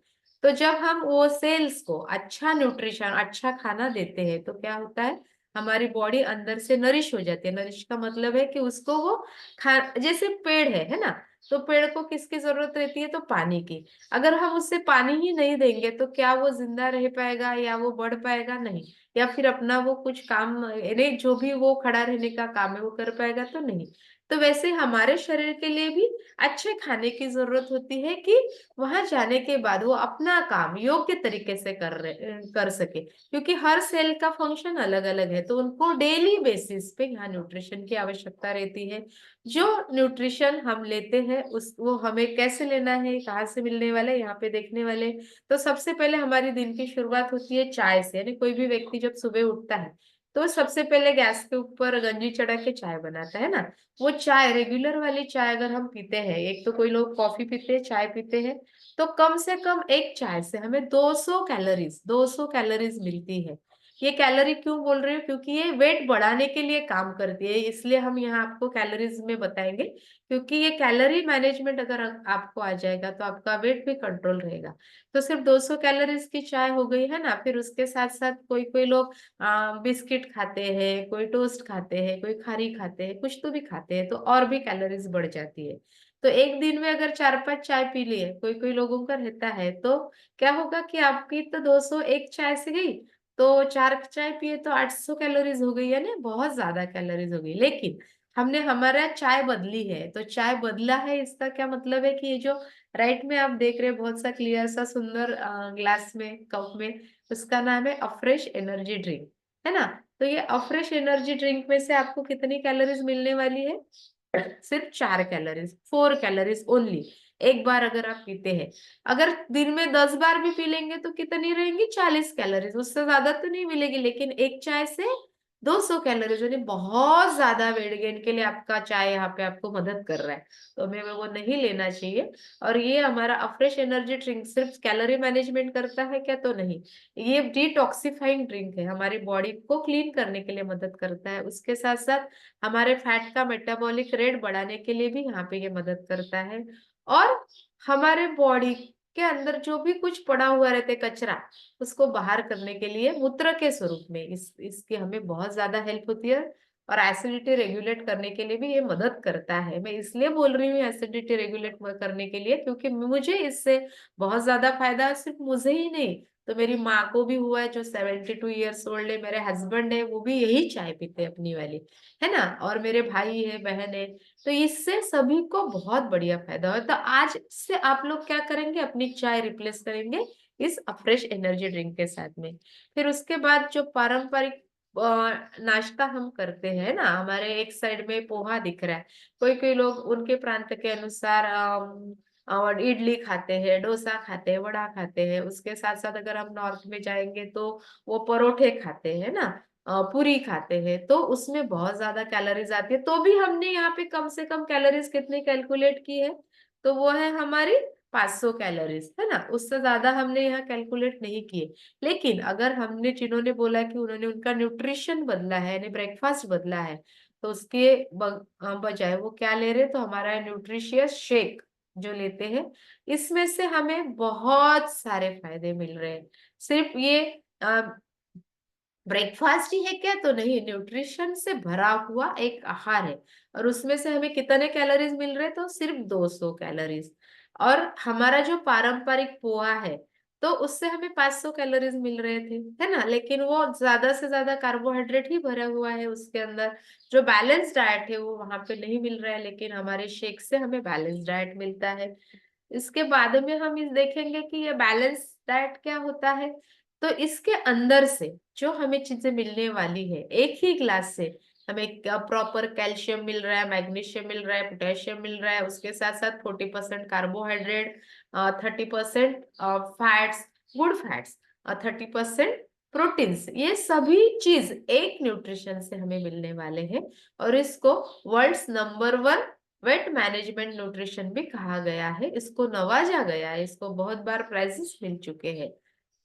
तो जब हम वो सेल्स को अच्छा न्यूट्रिशन, अच्छा खाना देते हैं, तो क्या होता है, हमारी बॉडी अंदर से नरिश हो जाती है। नरिश का मतलब है कि उसको वो खा, जैसे पेड़ है ना, तो पेड़ को किसकी जरूरत रहती है, तो पानी की। अगर हम उससे पानी ही नहीं देंगे तो क्या वो जिंदा रह पाएगा या वो बढ़ पाएगा? नहीं। या फिर अपना वो कुछ काम, यानी जो भी वो खड़ा रहने का काम है वो कर पाएगा? तो नहीं। तो वैसे हमारे शरीर के लिए भी अच्छे खाने की जरूरत होती है कि वहां जाने के बाद वो अपना काम योग्य तरीके से कर सके, क्योंकि हर सेल का फंक्शन अलग अलग है। तो उनको डेली बेसिस पे यहाँ न्यूट्रिशन की आवश्यकता रहती है। जो न्यूट्रिशन हम लेते हैं उस वो हमें कैसे लेना है, कहाँ से मिलने वाला है, यहाँ पे देखने वाले। तो सबसे पहले हमारी दिन की शुरुआत होती है चाय से, यानी कोई भी व्यक्ति जब सुबह उठता है तो सबसे पहले गैस के ऊपर गंजी चढ़ा के चाय बनाता है ना। वो चाय, रेगुलर वाली चाय अगर हम पीते हैं, एक तो कोई लोग कॉफी पीते हैं, चाय पीते हैं, तो कम से कम एक चाय से हमें 200 कैलोरीज मिलती है। ये कैलोरी क्यों बोल रही हूँ, क्योंकि ये वेट बढ़ाने के लिए काम करती है, इसलिए हम यहाँ आपको कैलोरीज में बताएंगे। क्योंकि ये कैलोरी मैनेजमेंट अगर आपको आ जाएगा तो आपका वेट भी कंट्रोल रहेगा। तो सिर्फ 200 कैलोरीज की चाय हो गई है ना। फिर उसके साथ साथ कोई कोई लोग बिस्किट खाते हैं, कोई टोस्ट खाते हैं, कोई खारी खाते हैं, कुछ तो भी खाते हैं, तो और भी कैलोरीज बढ़ जाती है। तो एक दिन में अगर 4-5 चाय पी लिए, कोई कोई लोगों का रहता है, तो क्या होगा कि आपकी तो 200 एक चाय से गई, तो 4 चाय पिए तो 800 कैलोरीज हो गई, यानी बहुत ज्यादा कैलोरीज हो गई। लेकिन हमने हमारा चाय बदली है, तो चाय बदला है इसका क्या मतलब है कि ये जो राइट में आप देख रहे हैं बहुत सा क्लियर सा सुंदर ग्लास में, कप में, उसका नाम है अफ्रेश एनर्जी ड्रिंक, है ना। तो ये अफ्रेश एनर्जी ड्रिंक में से आपको कितनी कैलोरीज मिलने वाली है? सिर्फ 4 कैलोरीज, 4 कैलोरीज ओनली। एक बार अगर आप पीते हैं, अगर दिन में 10 बार भी पी लेंगे तो कितनी रहेंगी? 40 कैलोरीज, उससे ज्यादा तो नहीं मिलेगी। लेकिन एक चाय से 200 कैलोरीज, यानी बहुत ज्यादा वेट गेन के लिए आपका चाय यहाँ पे आपको मदद कर रहा है। तो हमें वो नहीं लेना चाहिए। और ये हमारा अफ्रेश एनर्जी ड्रिंक सिर्फ कैलोरी मैनेजमेंट करता है क्या? तो नहीं, ये डिटॉक्सिफाइंग ड्रिंक है, हमारी बॉडी को क्लीन करने के लिए मदद करता है। उसके साथ साथ हमारे फैट का मेटाबॉलिक रेट बढ़ाने के लिए भी यहाँ पे ये मदद करता है। और हमारे बॉडी के अंदर जो भी कुछ पड़ा हुआ रहता है कचरा, उसको बाहर करने के लिए मूत्र के स्वरूप में इसकी हमें बहुत ज्यादा हेल्प होती है। और एसिडिटी रेगुलेट करने के लिए भी ये मदद करता है। मैं इसलिए बोल रही हूँ एसिडिटी रेगुलेट करने के लिए, क्योंकि मुझे इससे बहुत ज्यादा फायदा है। सिर्फ मुझे ही नहीं, तो मेरी माँ को भी हुआ है जो 72 ईयर्स ओल्ड है, मेरे हस्बैंड है वो भी यही चाय पीते हैं अपनी वाली, है ना, और मेरे भाई है, बहन है। तो इससे सभी को बहुत बढ़िया फायदा हो। तो आज से आप लोग क्या करेंगे, अपनी चाय रिप्लेस करेंगे इस अफ्रेश एनर्जी ड्रिंक के साथ में। फिर उसके बाद जो पारंपरिक नाश्ता हम करते हैं ना, हमारे एक साइड में पोहा दिख रहा है, कोई कोई लोग उनके प्रांत के अनुसार और इडली खाते हैं, डोसा खाते हैं, वड़ा खाते हैं। उसके साथ साथ अगर हम नॉर्थ में जाएंगे तो वो परोठे खाते हैं ना, पूरी खाते हैं, तो उसमें बहुत ज्यादा कैलोरीज आती है। तो भी हमने यहाँ पे कम से कम कैलोरीज कितनी कैलकुलेट की है, तो वो है हमारी 500 कैलोरीज, है ना। उससे ज्यादा हमने यहाँ कैलकुलेट नहीं किए। लेकिन अगर हमने, जिन्होंने बोला कि उन्होंने उनका न्यूट्रिशन बदला है यानी ब्रेकफास्ट बदला है, तो उसके बजाय वो क्या ले रहे, तो हमारा न्यूट्रिशियस शेक जो लेते हैं, इसमें से हमें बहुत सारे फायदे मिल रहे हैं। सिर्फ ये ब्रेकफास्ट ही है क्या? तो नहीं, न्यूट्रिशन से भरा हुआ एक आहार है। और उसमें से हमें कितने कैलोरीज मिल रहे? तो सिर्फ 200 कैलोरीज। और हमारा जो पारंपरिक पोहा है, तो उससे हमें 500 कैलोरीज मिल रहे थे, है ना। लेकिन वो ज्यादा से ज्यादा कार्बोहाइड्रेट ही भरा हुआ है उसके अंदर। जो बैलेंस डाइट है वो वहां पे नहीं मिल रहा है, लेकिन हमारे शेक से हमें बैलेंस डाइट मिलता है। इसके बाद में हम इस देखेंगे कि ये बैलेंस डाइट क्या होता है। तो इसके अंदर से जो हमें चीजें मिलने वाली है, एक ही ग्लास से हमें प्रॉपर कैल्शियम मिल रहा है, मैग्नीशियम मिल रहा है, पोटेशियम मिल रहा है, उसके साथ साथ 40% कार्बोहाइड्रेट, 30% फैट्स, गुड फैट्स, और 30% प्रोटीन्स, ये सभी चीज एक न्यूट्रिशन से हमें मिलने वाले हैं। और इसको world's number 1 weight management nutrition भी कहा गया है, इसको नवाजा गया है, इसको बहुत बार प्राइजेस मिल चुके हैं।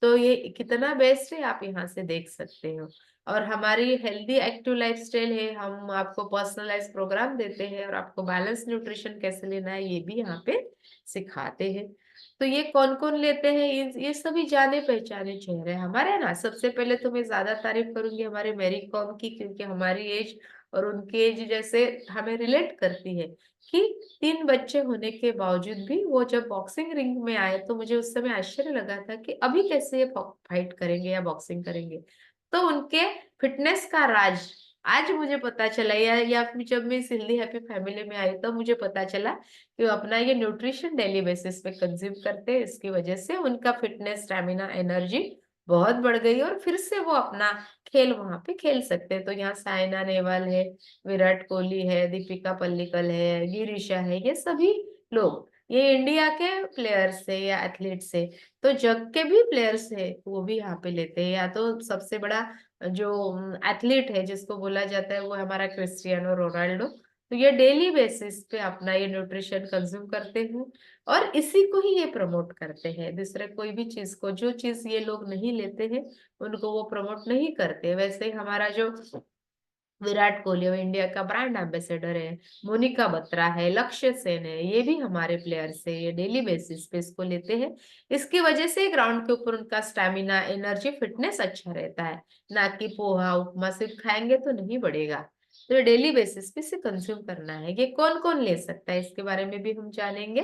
तो ये कितना बेस्ट है आप यहाँ से देख सकते हो। और हमारी हेल्दी एक्टिव लाइफस्टाइल है, हम आपको पर्सनलाइज प्रोग्राम देते हैं और आपको बैलेंस न्यूट्रिशन कैसे लेना है ये भी यहाँ पे सिखाते हैं। तो ये कौन कौन लेते हैं, ये सभी जाने पहचाने चेहरे हैं हमारे ना। सबसे पहले तो मैं ज्यादा तारीफ करूंगी हमारे मैरी कॉम की, क्योंकि हमारी एज और उनकी एज जैसे हमें रिलेट करती है कि 3 बच्चे होने के बावजूद भी वो जब बॉक्सिंग रिंग में आए तो मुझे उस समय आश्चर्य लगा था कि अभी कैसे ये फाइट करेंगे या बॉक्सिंग करेंगे। तो उनके फिटनेस का राज आज मुझे पता चला, या फिर जब मैं इस हेल्दी हैप्पी फैमिली में आई तो मुझे पता चला कि वो अपना ये न्यूट्रिशन डेली बेसिस पे कंज्यूम करते हैं। इसकी वजह से उनका फिटनेस, स्टैमिना, एनर्जी बहुत बढ़ गई और फिर से वो अपना खेल वहां पे खेल सकते हैं। तो यहाँ साइना नेहवाल है, विराट कोहली है, दीपिका पल्लिकल है, गिरिशा है, ये सभी लोग ये इंडिया के प्लेयर्स है या एथलीट्स है। तो जग के भी प्लेयर्स है वो भी यहाँ पे लेते हैं। या तो सबसे बड़ा जो एथलीट है जिसको बोला जाता है वो हमारा क्रिस्टियानो रोनाल्डो। तो ये डेली बेसिस पे अपना ये न्यूट्रिशन कंज्यूम करते हैं और इसी को ही ये प्रमोट करते हैं। दूसरे कोई भी चीज को, जो चीज ये लोग नहीं लेते हैं उनको वो प्रमोट नहीं करते। वैसे ही हमारा जो विराट कोहली वो इंडिया का ब्रांड एम्बेसडर है, मोनिका बत्रा है, लक्ष्य सेन है, ये भी हमारे प्लेयर्स है, ये डेली बेसिस पे इसको लेते हैं। इसकी वजह से ग्राउंड के ऊपर उनका स्टैमिना, एनर्जी, फिटनेस अच्छा रहता है। ना कि पोहा उपमा सिर्फ खाएंगे तो नहीं बढ़ेगा। तो डेली बेसिस पे इसे कंज्यूम करना है। ये कौन कौन ले सकता है इसके बारे में भी हम जानेंगे।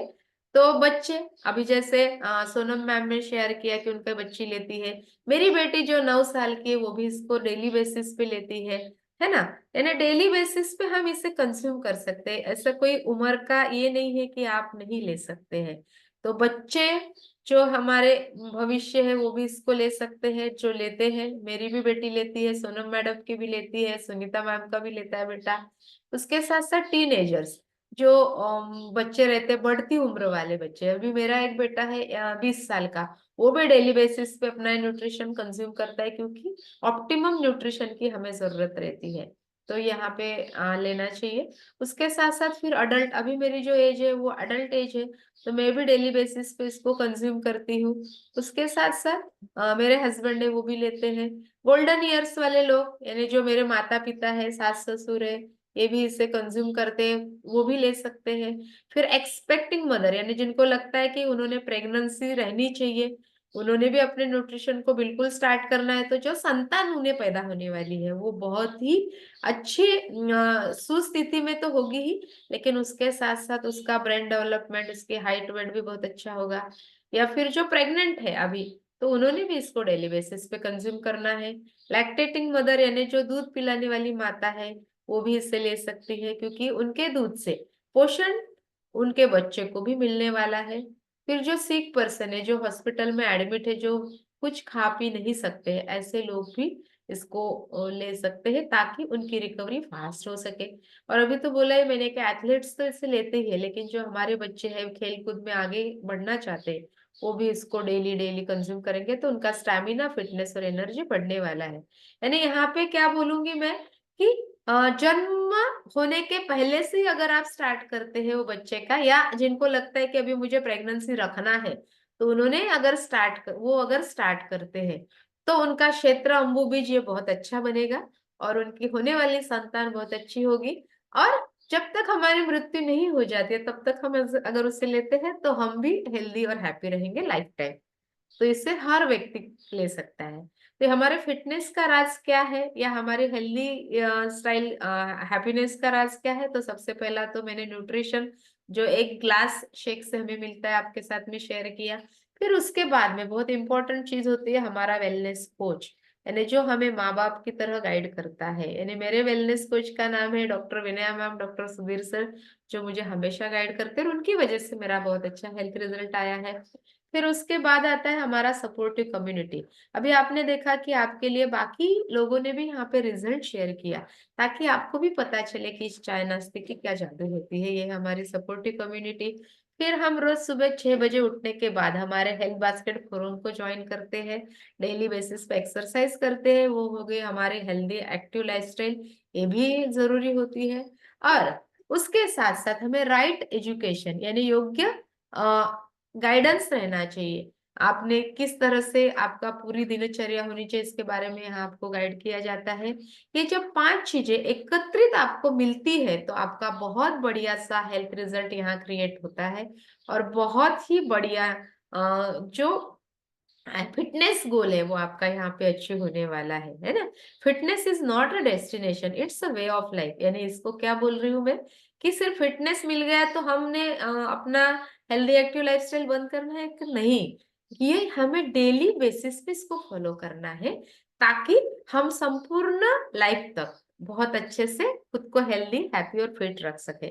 तो बच्चे, अभी जैसे सोनम मैम ने शेयर किया कि उनका बच्ची लेती है, मेरी बेटी जो 9 साल की है वो भी इसको डेली बेसिस पे लेती है ना। यानी डेली बेसिस पे हम इसे कंज्यूम कर सकते हैं, ऐसा कोई उम्र का ये नहीं है कि आप नहीं ले सकते हैं। तो बच्चे जो हमारे भविष्य है वो भी इसको ले सकते हैं, जो लेते हैं। मेरी भी बेटी लेती है, सोनम मैडम की भी लेती है, सुनीता मैम का भी लेता है बेटा। उसके साथ साथ टीनेजर्स जो बच्चे रहते हैं, बढ़ती उम्र वाले बच्चे, अभी मेरा एक बेटा है 20 साल का, वो भी डेली बेसिस पे अपना न्यूट्रिशन कंज्यूम करता है, क्योंकि ऑप्टिमम न्यूट्रिशन की हमें जरूरत रहती है। तो यहाँ पे लेना चाहिए। उसके साथ साथ फिर अडल्ट, अभी मेरी जो एज है वो अडल्ट एज है, तो मैं भी डेली बेसिस पे इसको कंज्यूम करती हूँ। उसके साथ साथ मेरे हस्बैंड है वो भी लेते हैं। गोल्डन ईयर्स वाले लोग, यानी जो मेरे माता पिता है, सास ससुर है, ये भी इसे कंज्यूम करते हैं, वो भी ले सकते हैं। फिर एक्सपेक्टिंग मदर, यानी जिनको लगता है कि उन्होंने प्रेगनेंसी रहनी चाहिए, उन्होंने भी अपने न्यूट्रिशन को बिल्कुल स्टार्ट करना है। तो जो संतान उन्हें पैदा होने वाली है वो बहुत ही अच्छी सुस्थिति में तो होगी ही, लेकिन उसके साथ साथ उसका ब्रेन डेवलपमेंट, उसकी हाइट वेट भी बहुत अच्छा होगा। या फिर जो प्रेग्नेंट है अभी, तो उन्होंने भी इसको डेली बेसिस पे कंज्यूम करना है। लैक्टेटिंग मदर, यानी जो दूध पिलाने वाली माता है, वो भी इसे ले सकती है, क्योंकि उनके दूध से पोषण उनके बच्चे को भी मिलने वाला है। फिर जो सिक पर्सन है, जो हॉस्पिटल में एडमिट है, जो कुछ खा पी नहीं सकते, ऐसे लोग भी इसको ले सकते हैं, ताकि उनकी रिकवरी फास्ट हो सके। और अभी तो बोला है मैंने कि एथलीट्स तो इसे लेते ही है, लेकिन जो हमारे बच्चे हैं खेल कूद में आगे बढ़ना चाहते हैं, वो भी इसको डेली डेली कंज्यूम करेंगे तो उनका स्टैमिना, फिटनेस और एनर्जी बढ़ने वाला है। यानी यहाँ पे क्या बोलूंगी मैं कि जन्म होने के पहले से ही अगर आप स्टार्ट करते हैं वो बच्चे का, या जिनको लगता है कि अभी मुझे प्रेगनेंसी रखना है, तो उन्होंने अगर स्टार्ट करते हैं तो उनका क्षेत्र अंबु बीज ये बहुत अच्छा बनेगा और उनकी होने वाली संतान बहुत अच्छी होगी। और जब तक हमारी मृत्यु नहीं हो जाती है तब तक हम अगर उसे लेते हैं तो हम भी हेल्दी और हैप्पी रहेंगे लाइफ टाइम। तो इससे हर व्यक्ति ले सकता है। तो हमारे फिटनेस का राज क्या है, या हमारे हेल्दी स्टाइल हैप्पीनेस का राज क्या है। तो सबसे पहला तो मैंने न्यूट्रिशन जो एक ग्लास शेक से हमें मिलता है आपके साथ में शेयर किया। फिर उसके बाद में बहुत इंपॉर्टेंट चीज होती है हमारा वेलनेस कोच। यानी जो हमें माँ बाप की तरह गाइड करता है। यानी मेरे वेलनेस कोच का नाम है doctor Vinaya ma'am, doctor Sudhir sir, जो मुझे हमेशा गाइड करते हैं और उनकी वजह से मेरा बहुत अच्छा हेल्थ रिजल्ट आया है। फिर उसके बाद आता है हमारा सपोर्टिव कम्युनिटी। अभी आपने देखा कि आपके लिए बाकी लोगों ने भी यहाँ पे रिजल्ट शेयर किया, ताकि आपको भी पता चले कि इस चाय नाश्ते की क्या जादू होती है। ये हमारी सपोर्टिव कम्युनिटी। फिर हम रोज सुबह 6 बजे उठने के बाद हमारे हेल्थ बास्केट फोरम को ज्वाइन करते हैं, डेली बेसिस पे एक्सरसाइज करते हैं, वो हो गए हमारे हेल्दी एक्टिव लाइफस्टाइल, ये भी जरूरी होती है। और उसके साथ साथ हमें राइट एजुकेशन यानी योग्य गाइडेंस रहना चाहिए। आपने किस तरह से आपका पूरी दिनचर्या होनी चाहिए, इसके बारे में यहाँ आपको गाइड किया जाता है। ये जब 5 चीजें एकत्रित आपको मिलती है तो आपका बहुत बढ़िया सा हेल्थ रिजल्ट यहाँ क्रिएट होता है। और बहुत ही बढ़िया जो फिटनेस गोल है वो आपका यहाँ पे अचीव होने वाला है ना। Fitness is not a destination, it's a way of life. यानी इसको क्या बोल रही हूँ मैं, कि सिर्फ फिटनेस मिल गया तो हमने अपना हेल्दी एक्टिव लाइफस्टाइल बंद करना है कि नहीं, ये हमें डेली बेसिस पे इसको फॉलो करना है, ताकि हम संपूर्ण लाइफ तक बहुत अच्छे से खुद को हेल्दी, हैप्पी और फिट रख सके।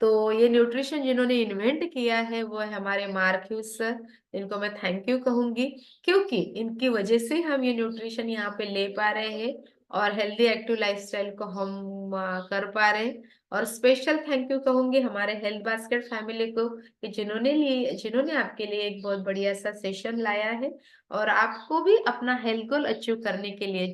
तो ये न्यूट्रिशन जिन्होंने इन्वेंट किया है वो है हमारे मार्क ह्यूज सर, इनको मैं थैंक यू कहूंगी, क्योंकि इनकी वजह से हम ये न्यूट्रिशन यहाँ पे ले पा रहे हैं और हेल्दी एक्टिव लाइफस्टाइल को हम कर पा रहे हैं। और स्पेशल थैंक यू कहूंगी हमारे हेल्थ बास्केट फैमिली को, कि जिन्होंने आपके लिए एक बहुत बढ़िया सा सेशन लाया है, और आपको भी अपना हेल्थ गोल अचीव करने के लिए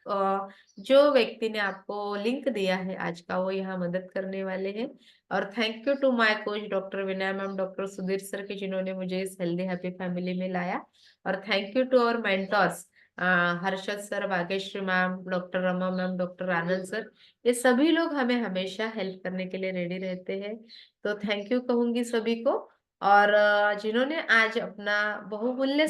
जो व्यक्ति ने आपको लिंक दिया है आज का, वो यहाँ मदद करने वाले हैं। और thank you to my coach doctor Vinay ma'am, doctor Sudhir sir के, जिन्होंने मुझे इस हेल्दी हैप्पी फैमिली में लाया। और thank you to our mentors Harshad sir, Bhagyashree ma'am, doctor Rama ma'am, doctor Anand sir, ये सभी लोग हमें हमेशा हेल्प करने के लिए रेडी रहते हैं। तो थैंक यू कहूंगी सभी को। और जिन्होंने आज अपना बहुमूल्य